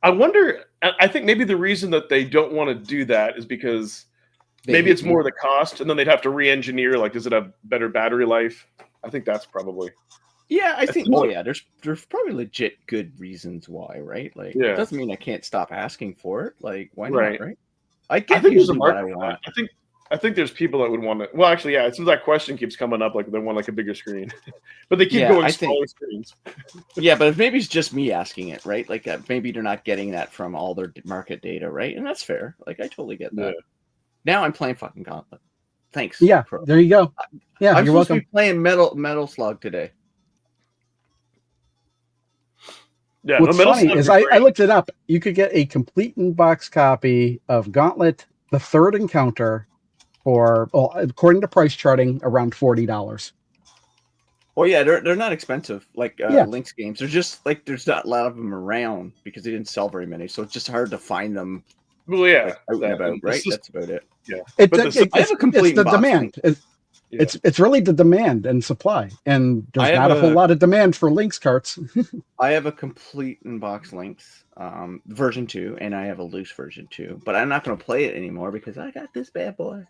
I wonder, I think maybe the reason that they don't want to do that is because maybe it's more the cost, and then they'd have to re-engineer, like, does it have better battery life? I think that's probably. Yeah, I think, there's probably legit good reasons why, right? Like, it doesn't mean I can't stop asking for it. Like, why not, right? I think there's a market for that. I think there's people that would want to. Well, actually, yeah. So that question keeps coming up, like they want like a bigger screen, but they keep going smaller screens. Yeah, but maybe it's just me asking it, right? Like maybe they're not getting that from all their market data, right? And that's fair. Like I totally get that. Yeah. Now I'm playing fucking Gauntlet. Thanks. Yeah, there you go. Yeah, I'm you're welcome. To be playing Metal Slug today. Yeah, what's funny is I looked it up. You could get a complete in-box copy of Gauntlet: The Third Encounter. For, well, according to price charting, around $40. Oh yeah, they're not expensive like Lynx games. They're just like there's not a lot of them around because they didn't sell very many, so it's just hard to find them. Well, yeah, like, out and about, right? That's about it. Yeah, I have a complete. It's the demand. It's really the demand and supply, and there's not a whole lot of demand for Lynx carts. I have a complete in-box Lynx version 2, and I have a loose version 2, but I'm not going to play it anymore because I got this bad boy.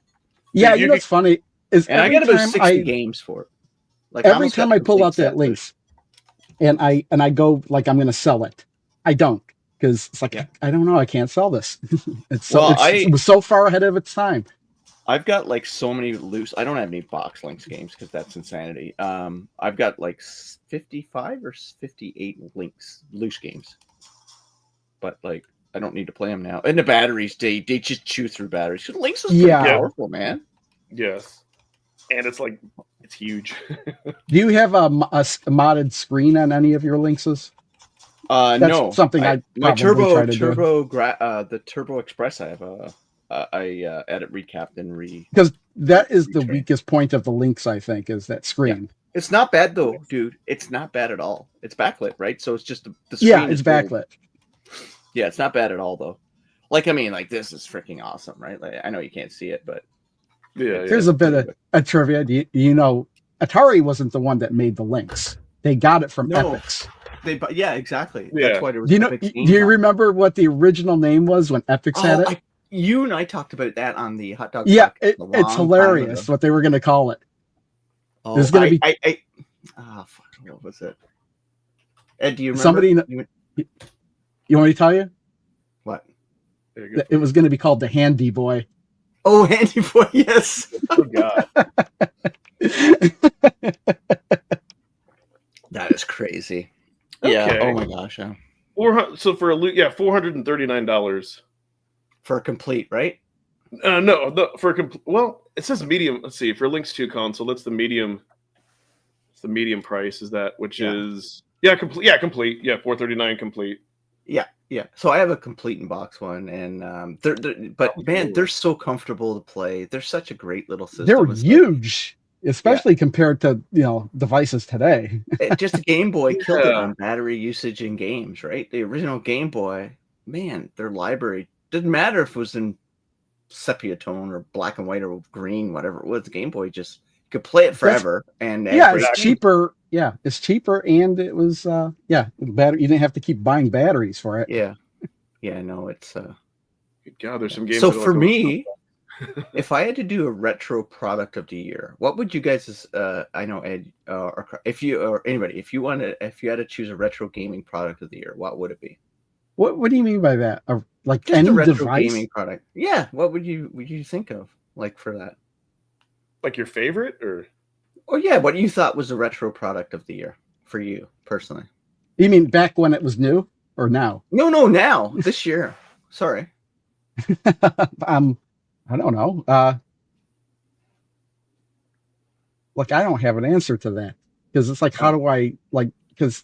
Yeah, you know what's funny is I get about 60 games for it. Like every time I pull out that Lynx, and I go like I'm going to sell it, I don't because it's like I don't know, I can't sell this. It was so far ahead of its time. I've got like so many loose. I don't have any box Lynx games because that's insanity. I've got like 55 or 58 Lynx loose games, but like. I don't need to play them now. And the batteries, they just chew through batteries. Lynx is pretty powerful, man. Yes. And it's huge. Do you have a modded screen on any of your Lynxes? No. Something my the Turbo Express I have I edit, recapped, and because that is the weakest point of the Lynx, I think, is that screen. Yeah. It's not bad though, dude. It's not bad at all. It's backlit, right? So it's just the screen. Yeah, it's backlit. Yeah, it's not bad at all, though. Like, I mean, like, this is freaking awesome, right? Like, I know you can't see it, but... Here's a bit of a trivia. Do you know, Atari wasn't the one that made the Lynx. They got it from Epix. Yeah, exactly. Yeah. That's why there was do you remember what the original name was when Epix had it? You and I talked about that on the hot dog. Yeah, podcast it's hilarious what they were going to call it. Oh, There's going to be fuck, what was it? Ed, do you remember? somebody. You want me to tell you? What? It was going to be called the Handy Boy. Oh, Handy Boy, yes. Oh God. That is crazy. Okay. Yeah. Oh my gosh. Yeah. So for a $439 For a complete, right? no, for a complete. Well, it says medium. Let's see, for Link's 2 console, that's the medium. It's the medium price. Is that which is complete? Yeah, complete. Yeah, $439 complete. Yeah. So I have a complete in box one, and they're so comfortable to play. They're such a great little system. They're huge, especially compared to devices today. Just the Game Boy killed it on battery usage in games, right? The original Game Boy, man, their library didn't matter if it was in sepia tone or black and white or green, whatever it was. The Game Boy just you could play it forever, and it's cheaper. Yeah, it's cheaper, and it was battery. You didn't have to keep buying batteries for it. Yeah. No, it's Good God, there's some games. So for me, if I had to do a retro product of the year, what would you guys? I know Ed, or if you or anybody, if you had to choose a retro gaming product of the year, what would it be? What do you mean by that? Like Just any a retro device? gaming product? Yeah. What would you think of like for that? Like your favorite, or? Oh yeah, what you thought was a retro product of the year for you personally? You mean back when it was new or now? No, now this year. Sorry. I don't know. Like I don't have an answer to that because it's like, how do I like? Because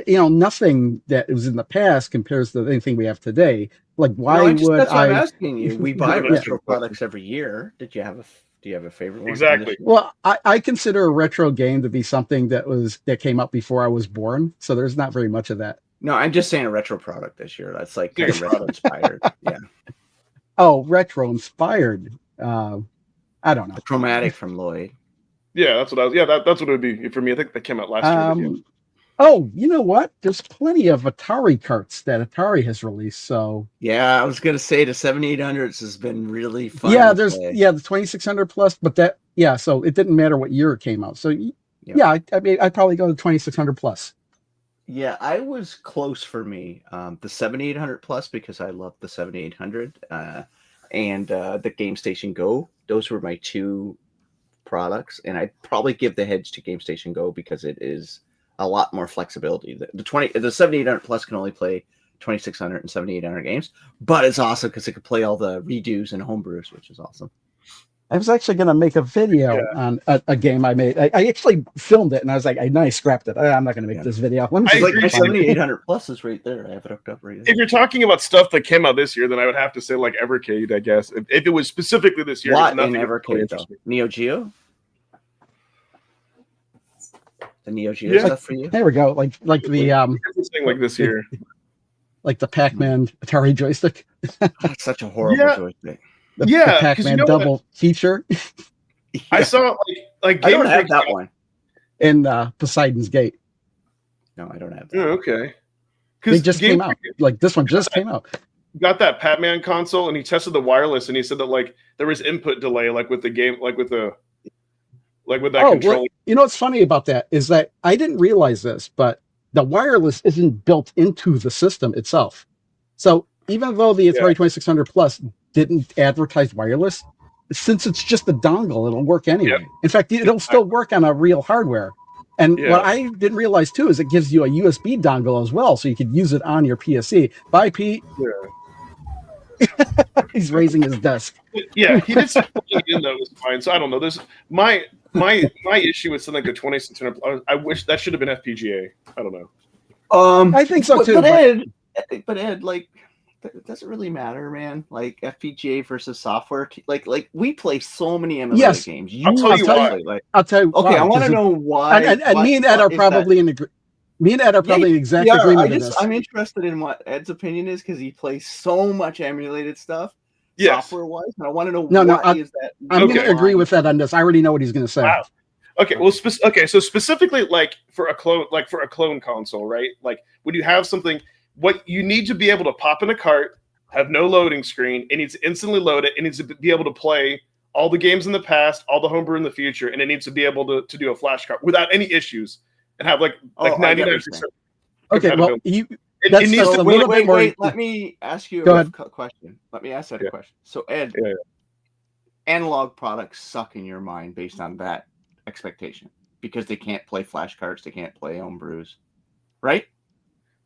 nothing that was in the past compares to anything we have today. Like why that's would what I? I'm asking you. We buy retro products every year. Do you have a favorite one? Exactly. Well, I consider a retro game to be something that came out before I was born. So there's not very much of that. No, I'm just saying a retro product this year. That's like kind of retro inspired. Yeah. Oh, retro inspired. I don't know. The Chromatic from Lloyd. Yeah, that's what I was. Yeah, that's what it would be for me. I think that came out last year. Oh, you know what? There's plenty of Atari carts that Atari has released. So yeah, I was gonna say the 7800s has been really fun. Yeah, there's the 2600 plus, but so it didn't matter what year it came out. So I mean, I'd probably go to 2600 plus. Yeah, I was close for me. The 7800 plus because I love the 7800, and the Game Station Go. Those were my two products, and I'd probably give the hedge to Game Station Go because it is a lot more flexibility. The 7800 plus can only play 2600 and 7800 games, but it's awesome because it can play all the redos and homebrews, which is awesome. I was actually going to make a video on a game I made. I actually filmed it, and I was like, I scrapped it. I'm not going to make this video. My 7800 plus is right there. I have it hooked up right there. If you're talking about stuff that came out this year, then I would have to say like Evercade, I guess. If it was specifically this year, what in Evercade though? Neo Geo? The Neo Geo stuff for you? There we go. Like the like this year, like the Pac-Man Atari joystick. That's such a horrible joystick. The Pac-Man double feature. I saw like I don't have that one in Poseidon's Gate. No, I don't have that. Oh, okay. They just came out. Like this one just came out. Got that Pac-Man console, and he tested the wireless, and he said that like there was input delay, like with the game, like with that control. Well, you know what's funny about that is that I didn't realize this, but the wireless isn't built into the system itself. So even though the Atari 2600 Plus didn't advertise wireless, since it's just a dongle, it'll work anyway. Yep. In fact, it'll still work on a real hardware. And what I didn't realize too is it gives you a USB dongle as well, so you could use it on your PSC. Bye, Pete. Yeah. He's raising his desk. Yeah, he did something in that was fine. So I don't know. This my issue with something like the 2600. I wish that should have been FPGA. I don't know. I think so too. But Ed, like, it doesn't really matter, man. Like FPGA versus software. Like we play so many emulated games. I'll tell you why. I'll tell you. Okay, I want to know why. And me and Ed are probably in agreement. Me and Ed are probably in exact agreement with this. I'm interested in what Ed's opinion is because he plays so much emulated stuff, software-wise, and I want to know why is that. I'm going to agree with Ed on this. I already know what he's going to say. Wow. Okay, well, so specifically, like for a clone console, right? Like, would you have something? What you need to be able to pop in a cart have no loading screen. It needs to instantly load it. It needs to be able to play all the games in the past, all the homebrew in the future, and it needs to be able to do a flashcard without any issues and have like 99%. Okay, well, It that's needs a to little bit more. Wait. Let me ask you Go a ahead. question. Let me ask that a question. So, Ed, Yeah. analog products suck in your mind based on that expectation because they can't play flashcards, they can't play homebrews, right?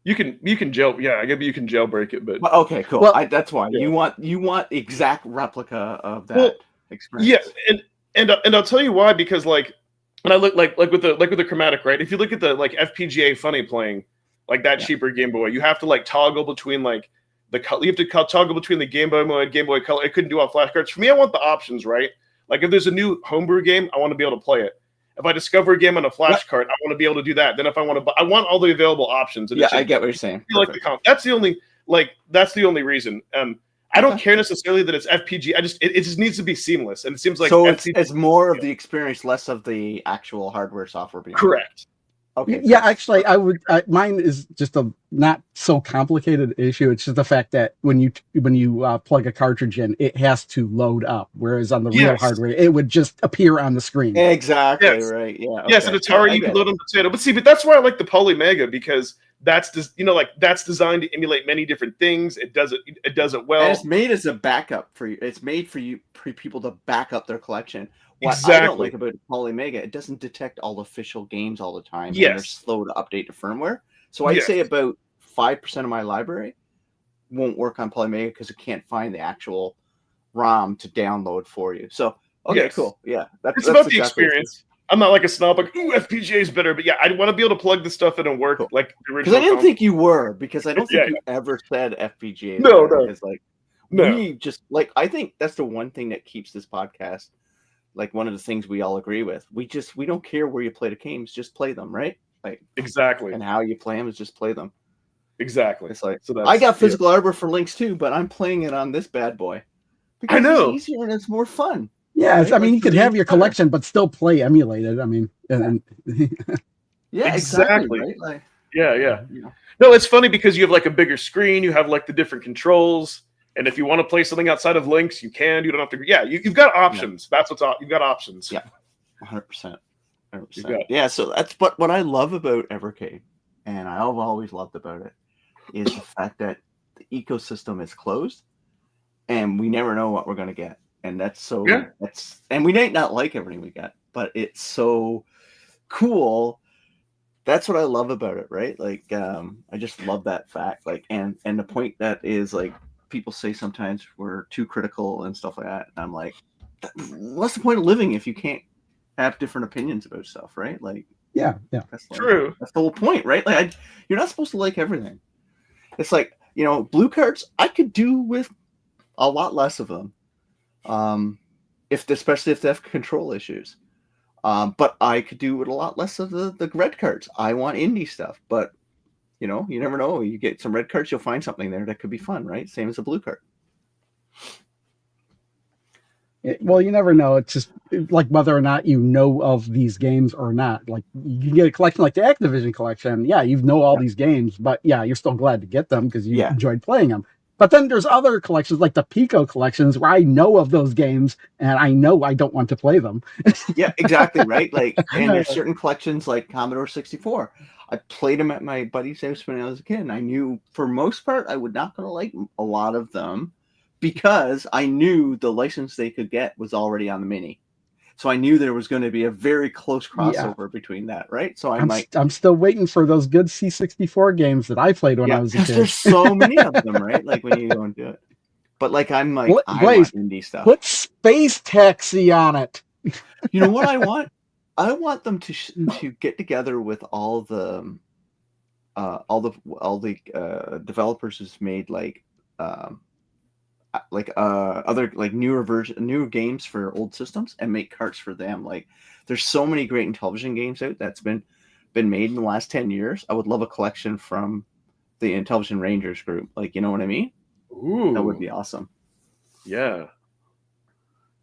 You can I guess you can jailbreak it, but Well, okay, cool. Well, That's why you want exact replica of that experience. Yeah, and I'll tell you why, because like when I look like with the chromatic, right? If you look at the like FPGA Funny playing, like that cheaper Game Boy, you have to like toggle between like you have to toggle between the Game Boy mode, Game Boy Color. It couldn't do all flashcards. For me, I want the options, right? Like if there's a new homebrew game, I want to be able to play it. If I discover a game on a flashcard, I want to be able to do that. Then if I want to, I want all the available options. And I get what you're saying. Like that's the only reason. I don't care necessarily that it's FPG. It just needs to be seamless, and it seems like so. It's more of the experience, less of the actual hardware software being correct. Okay. Yeah, actually, mine is just a not so complicated issue. It's just the fact that when you plug a cartridge in, it has to load up. Whereas on the real hardware, it would just appear on the screen. Exactly right. Yeah. Okay. Yes, and Atari you can load on potato. But that's why I like the Polymega, because that's designed to emulate many different things. It does it well. And it's made as a backup for you. It's made for people to back up their collection. What exactly. I don't like about Polymega, it doesn't detect all official games all the time. Yes. And they're slow to update the firmware. So I'd say about 5% of my library won't work on Polymega because it can't find the actual ROM to download for you. So, okay, cool. Yeah. That's about the experience. I'm not like a snob, like, ooh, FPGA is better. But yeah, I want to be able to plug the stuff in and work like the original. Because I didn't think you were, because I don't think you ever said FPGA. No. Because, we just, I think that's the one thing that keeps this podcast, like, one of the things we all agree with. We don't care where you play the games, just play them, right? Like, exactly. And how you play them is just play them. Exactly. It's like, I got physical hardware for Lynx too, but I'm playing it on this bad boy. Because I know. It's easier and it's more fun. Yeah, right? I mean, you could have your collection, but still play emulated. I mean, yeah, exactly. Right? Like, yeah. No, it's funny because you have like a bigger screen, you have like the different controls, and if you want to play something outside of Lynx, you can. You don't have to. Yeah, you've got options. Yeah. That's you've got options. Yeah, 100%. 100%. Yeah, so that's what I love about Evercade, and I've always loved about it, is the fact that the ecosystem is closed, and we never know what we're going to get. And that's so and we might not like everything we get, but it's so cool. That's what I love about it, right? Like, I just love that fact. Like, and the point that is, like, people say sometimes we're too critical and stuff like that. And I'm like, what's the point of living if you can't have different opinions about stuff, right? Like, that's true. That's the whole point, right? Like, you're not supposed to like everything. It's like, blue cards, I could do with a lot less of them. Especially if they have control issues. But I could do with a lot less of the red cards. I want indie stuff, but you never know. You get some red cards, you'll find something there that could be fun, right? Same as a blue card. Well, you never know. It's just like whether or not you know of these games or not. Like, you can get a collection like the Activision collection. Yeah, you know all these games, but you're still glad to get them because you enjoyed playing them. But then there's other collections like the Pico collections where I know of those games and I know I don't want to play them. Yeah, exactly, right? Like, and there's certain collections like Commodore 64. I played them at my buddy's house when I was a kid, and I knew for most part I would not going to like a lot of them because I knew the license they could get was already on the Mini. So I knew there was going to be a very close crossover between that, right? So I'm still waiting for those good C64 games that I played when I was a kid. There's so many of them, right? Like, when you go and do it. But like, I'm like, I want indie stuff. Put Space Taxi on it. You know what I want? I want them to get together with all the developers who's made other like newer games for old systems and make carts for them. Like, there's so many great Intellivision games out that's been made in the last 10 years. I would love a collection from the Intellivision Rangers group. Like, you know what I mean? Ooh, that would be awesome. Yeah,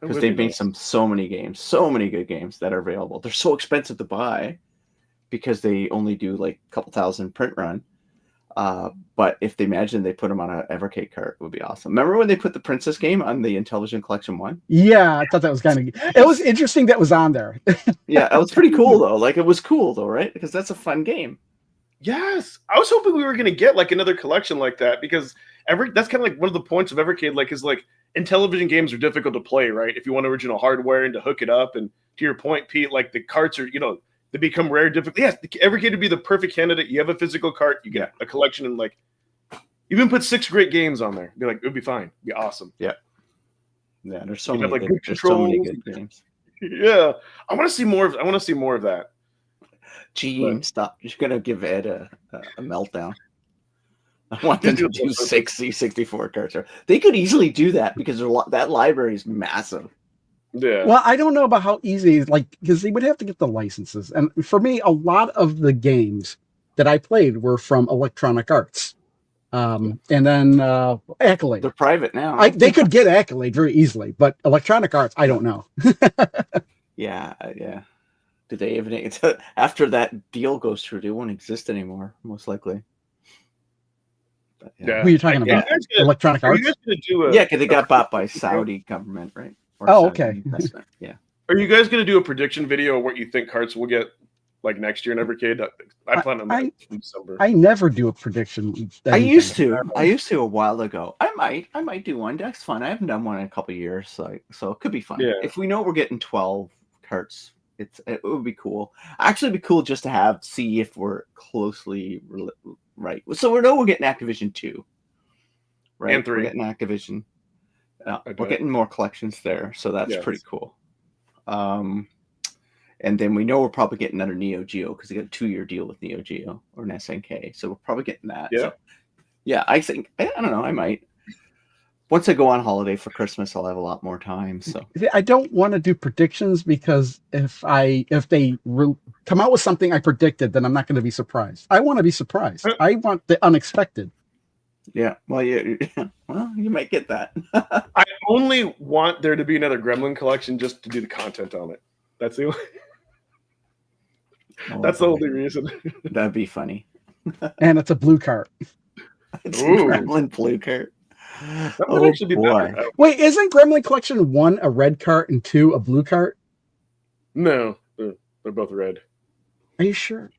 because they've made so many good games that are available. They're so expensive to buy because they only do like a couple thousand print run. But if they put them on an Evercade cart, it would be awesome. Remember when they put the Princess game on the Intellivision Collection 1? Yeah, I thought that was kind of. It was interesting that was on there. Yeah, it was pretty cool though. Like it was cool though, right? Because that's a fun game. Yes, I was hoping we were going to get like another collection like that because that's kind of like one of the points of Evercade. Like, is like Intellivision games are difficult to play, right? If you want original hardware and to hook it up, and to your point, Pete, like the carts are, they become rare, difficult. Yes, Evercade would be the perfect candidate. You have a physical cart, you get a collection, and like even put 6 great games on there. Be like, it would be fine, it'd be awesome. Yeah, yeah. There's so You'd many have, good, there's so many good games. Yeah, I want to see more of that. GM, stop! You're gonna give Ed a meltdown. I want them to do 64 carts. They could easily do that because that library is massive. Yeah. Well, I don't know about how easy, because they would have to get the licenses. And for me, a lot of the games that I played were from Electronic Arts. And then Accolade. They're private now. They could get Accolade very easily, but Electronic Arts, I don't know. Yeah. Do they even after that deal goes through? They won't exist anymore, most likely. But, yeah. Who are you talking about? Electronic Arts? Yeah, because they got bought by Saudi government, right? Okay. Yeah. Are you guys going to do a prediction video of what you think carts will get like next year in Evercade? I plan on that in December. I never do a prediction. I used to a while ago. I might do one. That's fun. I haven't done one in a couple of years, so it could be fun. Yeah. If we know we're getting 12 carts, it would be cool. Actually, it'd be cool just to see if we're closely right. So we know we're getting Activision 2, right? And 3. We're getting Activision. We're getting more collections there, so that's pretty cool. And then we know we're probably getting another Neo Geo because they got a 2-year deal with Neo Geo or an SNK, so we're probably getting that. Yeah, so, yeah. I think I don't know. I might. Once I go on holiday for Christmas, I'll have a lot more time. So I don't want to do predictions because if they come out with something I predicted, then I'm not going to be surprised. I want to be surprised. I want the unexpected. Yeah, well, you might get that. I only want there to be another Gremlin collection just to do the content on it. That's the only reason. That'd be funny. And it's a blue cart. It's a Gremlin blue cart. That would actually be better. Wait, isn't Gremlin Collection 1 a red cart and 2 a blue cart? No, they're both red. Are you sure?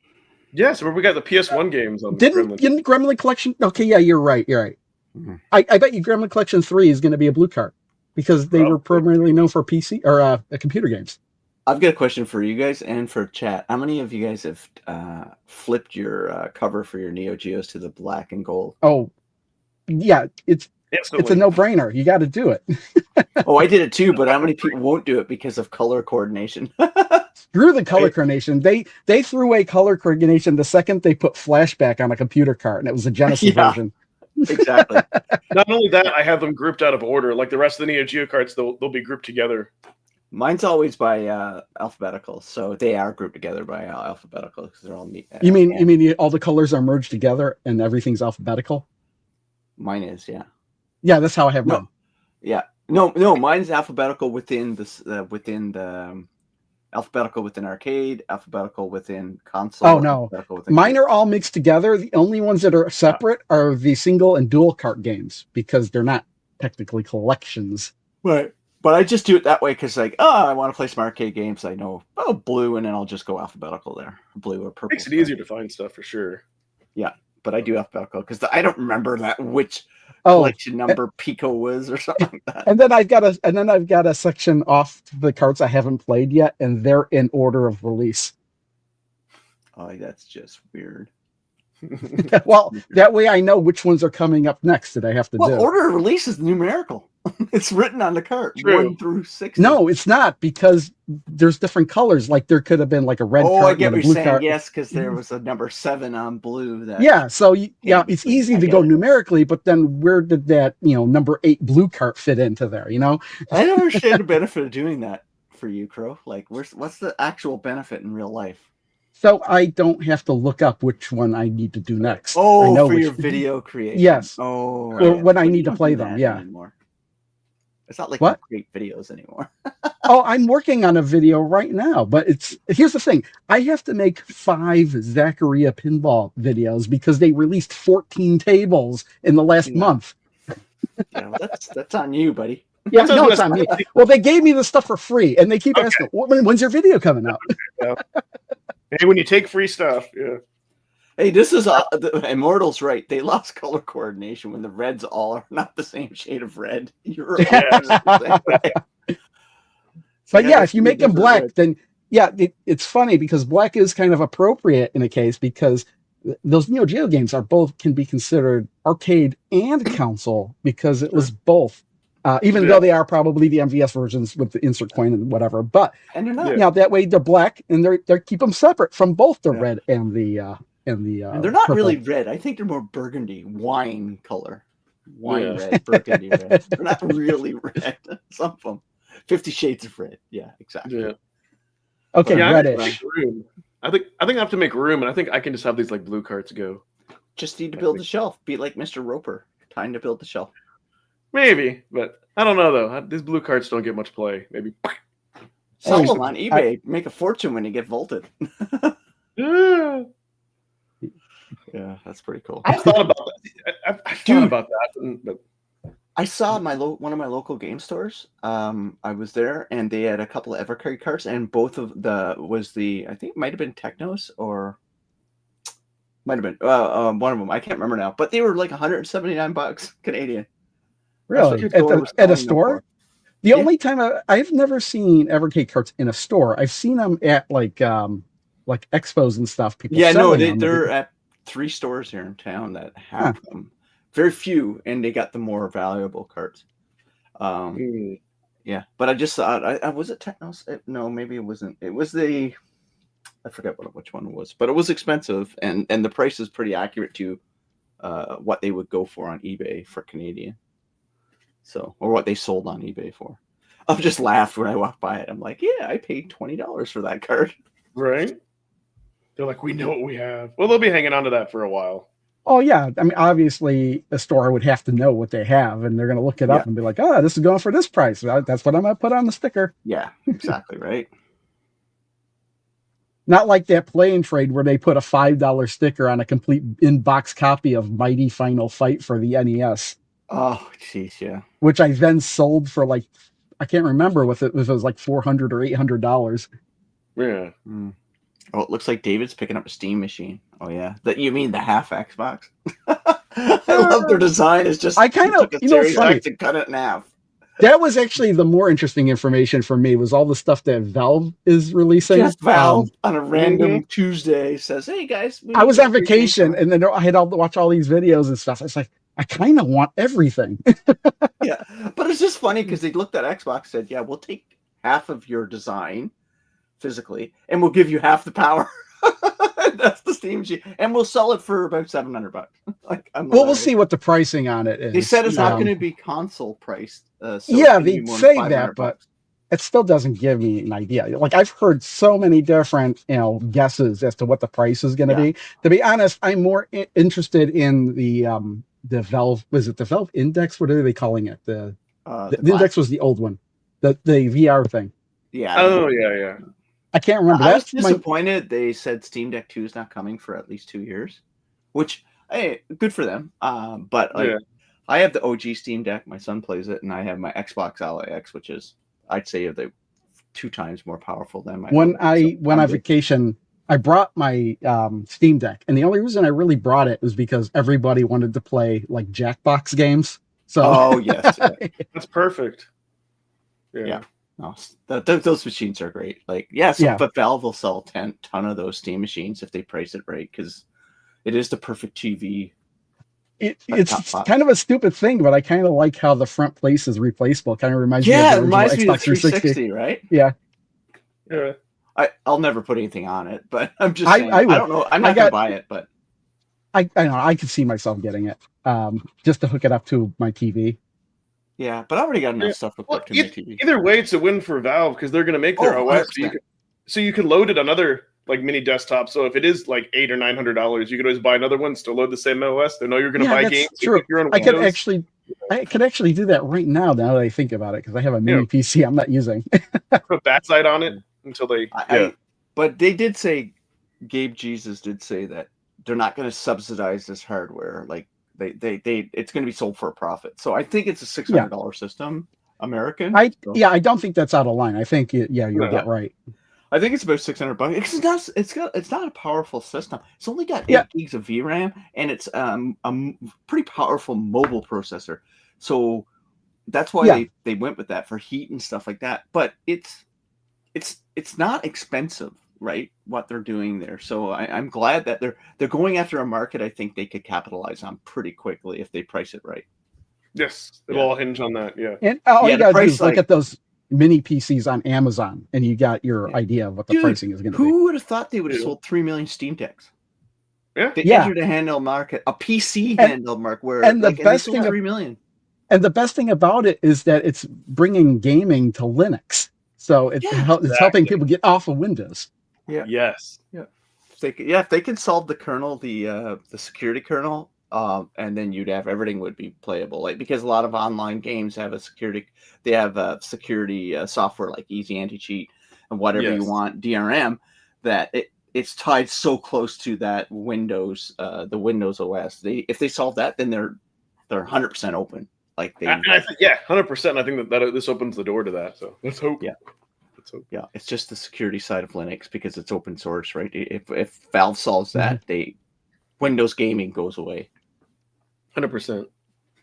Yes, but we got the PS1 games on Didn't Gremlin Collection? Okay, yeah, you're right. Mm-hmm. I bet you Gremlin Collection 3 is going to be a blue cart because they were primarily known for PC or computer games. I've got a question for you guys and for chat. How many of you guys have flipped your cover for your Neo Geos to the black and gold? Oh, yeah, it's a no-brainer. You got to do it. Oh, I did it too, but how many people won't do it because of color coordination? Screw the color coordination. They threw away color coordination the second they put flashback on a computer cart, and it was a Genesis version. Exactly. Not only that, I have them grouped out of order. Like the rest of the Neo Geo carts, they'll be grouped together. Mine's always by alphabetical, so they are grouped together by alphabetical because they're all neat. You mean all the colors are merged together and everything's alphabetical? Mine is, yeah. Yeah, that's how I have mine. Yeah, no, mine's alphabetical within the alphabetical within arcade, alphabetical within console. Oh no, mine are all mixed together. The only ones that are separate are the single and dual cart games because they're not technically collections. Right. But I just do it that way because, I want to play some arcade games. I know, blue, and then I'll just go alphabetical there, blue or purple. Makes it easier to find stuff for sure. Yeah, but I do alphabetical because I don't remember which collection number Pico was or something like that. And then I've got a section off the cards I haven't played yet, and they're in order of release. Oh, that's just weird. Well, that way I know which ones are coming up next that I have to do. Order of release is numerical. It's written on the cart. True. 1 through 60. No, it's not because there's different colors. Like there could have been like a red cart. I get what you're saying. Cart. Yes, because there was a number 7 on blue. It's easy to go numerically, but then where did that number 8 blue cart fit into there? I don't understand the benefit of doing that for you, Crow. Like, what's the actual benefit in real life? So I don't have to look up which one I need to do next. Oh, I know for your video creation. Yes. Oh, right. When I need to play them, yeah. Anymore. It's not like What? you create videos anymore. Oh, I'm working on a video right now, but here's the thing. I have to make 5 Zaccaria pinball videos because they released 14 tables in the last Yeah. month. Yeah, well, that's on you, buddy. Yeah, That's what I no, was it's on gonna me. Well, they gave me the stuff for free, and they keep Okay. asking, when's your video coming out? Hey, when you take free stuff, yeah. Hey, this is Immortal's right. They lost color coordination when the reds all are not the same shade of red. You're But yeah, if you make them black, then yeah, it's funny because black is kind of appropriate in a case because those Neo Geo games can be considered arcade and console because it was both. Even though they are probably the MVS versions with the insert coin and whatever, but and they're not. Now that way they're black and they keep them separate from both the red and the and they're not purple. really red. I think they're more burgundy, wine color, red, burgundy red. They're not really red. Some of them, 50 Shades of Red. Yeah, exactly. Yeah. Okay, Yeah, reddish. I think I have to make room, and I think I can just have these like blue carts go. Just need to build the shelf. Be like Mr. Roper. Time to build the shelf. Maybe, but I don't know though. These blue carts don't get much play. Maybe. Sell them on eBay. Make a fortune when you get vaulted. Yeah. Yeah, that's pretty cool. I thought about that. I thought about that, but I saw one of my local game stores. I was there, and they had a couple of Evercade carts, and both of I think it might have been Technos or might have been one of them. I can't remember now, but they were like $179 Canadian. Really? At a store? The only time I've never seen Evercade carts in a store. I've seen them at like expos and stuff. People they're at 3 stores here in town that have them. Very few, and they got the more valuable carts. Yeah, but I just thought, I was it Technos? No, maybe it wasn't. It was I forget which one it was, but it was expensive, and the price is pretty accurate to what they would go for on eBay for Canadian. So, or what they sold on eBay for. I've just laughed when I walked by it. I'm like, yeah, I paid $20 for that card. Right? They're like, we know what we have. Well, they'll be hanging on to that for a while. Oh yeah, I mean, obviously, a store would have to know what they have, and they're going to look it up and be like, "Oh, this is going for this price. That's what I'm going to put on the sticker." Yeah, exactly right. Not like that Play and Trade where they put a $5 sticker on a complete in-box copy of Mighty Final Fight for the NES. Oh, jeez, yeah. Which I then sold for like, I can't remember if it was like $400 or $800. Yeah. Oh, it looks like David's picking up a Steam machine. Oh yeah, you mean the half Xbox? I love their design. It's just I kind of funny to cut it in half. That was actually the more interesting information for me was all the stuff that Valve is releasing. Just Valve on a random Tuesday says, "Hey guys." I was on vacation and then I had to watch all these videos and stuff. It's like I kind of want everything. Yeah, but it's just funny because they looked at Xbox, said, "Yeah, we'll take half of your design physically, and we'll give you half the power." That's the Steam machine, and we'll sell it for about $700. Like, we'll see what the pricing on it is. They said it's not going to be console priced. So yeah, they say that, but it still doesn't give me an idea. Like I've heard so many different, guesses as to what the price is going to be. To be honest, I'm more interested in the Valve. Was it the Valve Index? What are they calling it? The Index was the old one. The VR thing. Yeah. Oh yeah. I can't remember. I was disappointed. They said Steam Deck 2 is not coming for at least 2 years, which, hey, good for them. But I have the OG Steam Deck. My son plays it, and I have my Xbox Ally X, which is, I'd say, the 2 times more powerful than my. When I went on vacation, I brought my Steam Deck, and the only reason I really brought it was because everybody wanted to play like Jackbox games. So, yes, that's perfect. Yeah. No, those machines are great. Like, but Valve will sell a ton of those Steam machines if they price it right, because it is the perfect TV. It's kind of a stupid thing, but I kind of like how the front place is replaceable. Kind of reminds me of the reminds me Xbox of 360, right? Yeah. Yeah. I'll never put anything on it, but I'm just saying, I don't know. I'm not going to buy it, but I don't know. I could see myself getting it just to hook it up to my TV. Yeah, but I already got enough stuff hooked up to my TV. Either way, it's a win for Valve because they're going to make their OS. So you can load it on other like mini desktops. So if it is like $800 or $900, you could always buy another one, still load the same OS. They know you're going to buy games. True. I could actually I could actually do that right now. Now that I think about it, because I have a mini PC I'm not using. Put backside on it until they. But they did say, Gabe Jesus did say that they're not going to subsidize this hardware. Like it's going to be sold for a profit. So I think it's a $600 system, American. I don't think that's out of line. I think you're about right. I think it's about $600. It's not a powerful system. It's only got 8 gigs of VRAM, and it's a pretty powerful mobile processor. So that's why they went with that for heat and stuff like that. But it's not expensive, right? What they're doing there. So I'm glad that they're going after a market I think they could capitalize on pretty quickly if they price it right. Yes, it'll all hinge on that. Yeah. And all you gotta do is look at those mini PCs on Amazon, and you got your idea of what the pricing is going to be. Who would have thought they would have sold 3 million Steam Decks? Yeah, they entered a handheld market, a PC handheld market, where the best thing 3 million. And the best thing about it is that it's bringing gaming to Linux, so it's helping people get off of Windows. Yeah. Yes. Yeah. If they can solve the kernel, the security kernel. And then you'd have everything would be playable, like because a lot of online games have a security software like Easy Anti-Cheat and whatever you want DRM that it's tied so close to that Windows the Windows OS. If they solve that, then they're 100% open. Like they 100%. I think that this opens the door to that. So let's hope. Yeah. Yeah, it's just the security side of Linux because it's open source, right? If Valve solves that, Windows gaming goes away. 100%.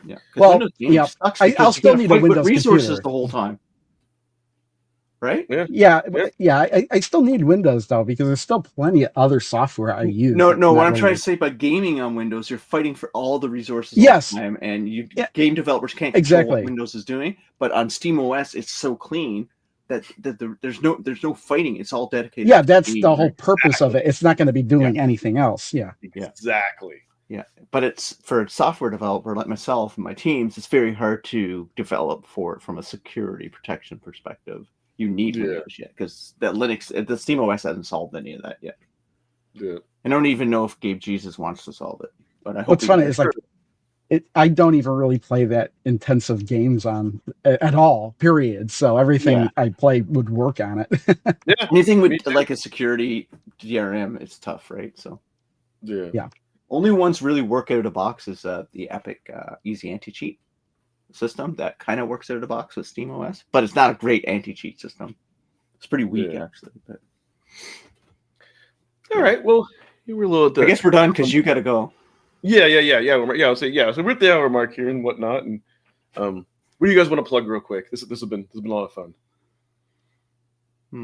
Yeah. Well, sucks I'll still need a Windows resources computer. the whole time. Right? Yeah. I still need Windows though because there's still plenty of other software I use. No. What I'm trying to say about gaming on Windows, you're fighting for all the resources all the time, and game developers can't control what Windows is doing. But on SteamOS, it's so clean that there's no fighting. It's all dedicated. Yeah, that's the whole purpose of it. It's not going to be doing anything else. Yeah. Exactly. Yeah, but it's for a software developer like myself and my teams, it's very hard to develop for it from a security protection perspective. You need Windows yet because the SteamOS hasn't solved any of that yet. Yeah, I don't even know if Gabe Jesus wants to solve it, but I hope. What's funny is I don't even really play that intensive games on at all. Period. So everything I play would work on it. Anything with like a security DRM, it's tough, right? So yeah. Only ones really work out of the box is the Epic Easy Anti-Cheat system that kind of works out of the box with SteamOS, but it's not a great anti-cheat system. It's pretty weak actually. But... All right, well, you were a little. I guess we're done because you got to go. Yeah. I'll say So we're at the hour mark here and whatnot. And what do you guys want to plug real quick? This has been a lot of fun.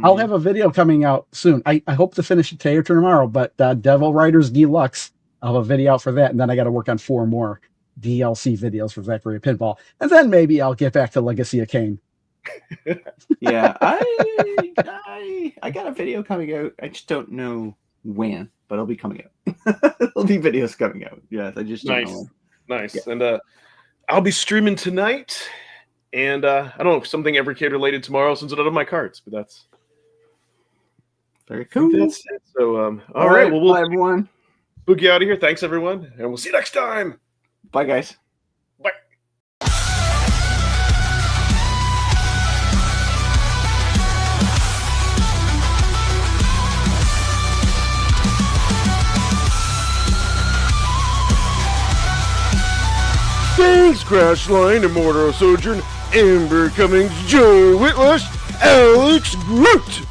I'll have a video coming out soon. I hope to finish it today or tomorrow. But Devil Riders Deluxe. I'll have a video out for that, and then I got to work on 4 more DLC videos for Zachary Pinball, and then maybe I'll get back to Legacy of Kain. Yeah, I got a video coming out. I just don't know when, but it'll be coming out. There'll be videos coming out. Yeah, I just don't know when. Nice. Yeah. And I'll be streaming tonight, and I don't know, something Evercade related tomorrow since I don't have my cards, but that's very cool. That's it. So all right, well, bye everyone. Boogie out of here. Thanks, everyone. And we'll see you next time. Bye, guys. Bye. Thanks, Crashline, Immortal Sojourn, Amber Cummings, Joe Whitlash, Alex Groot.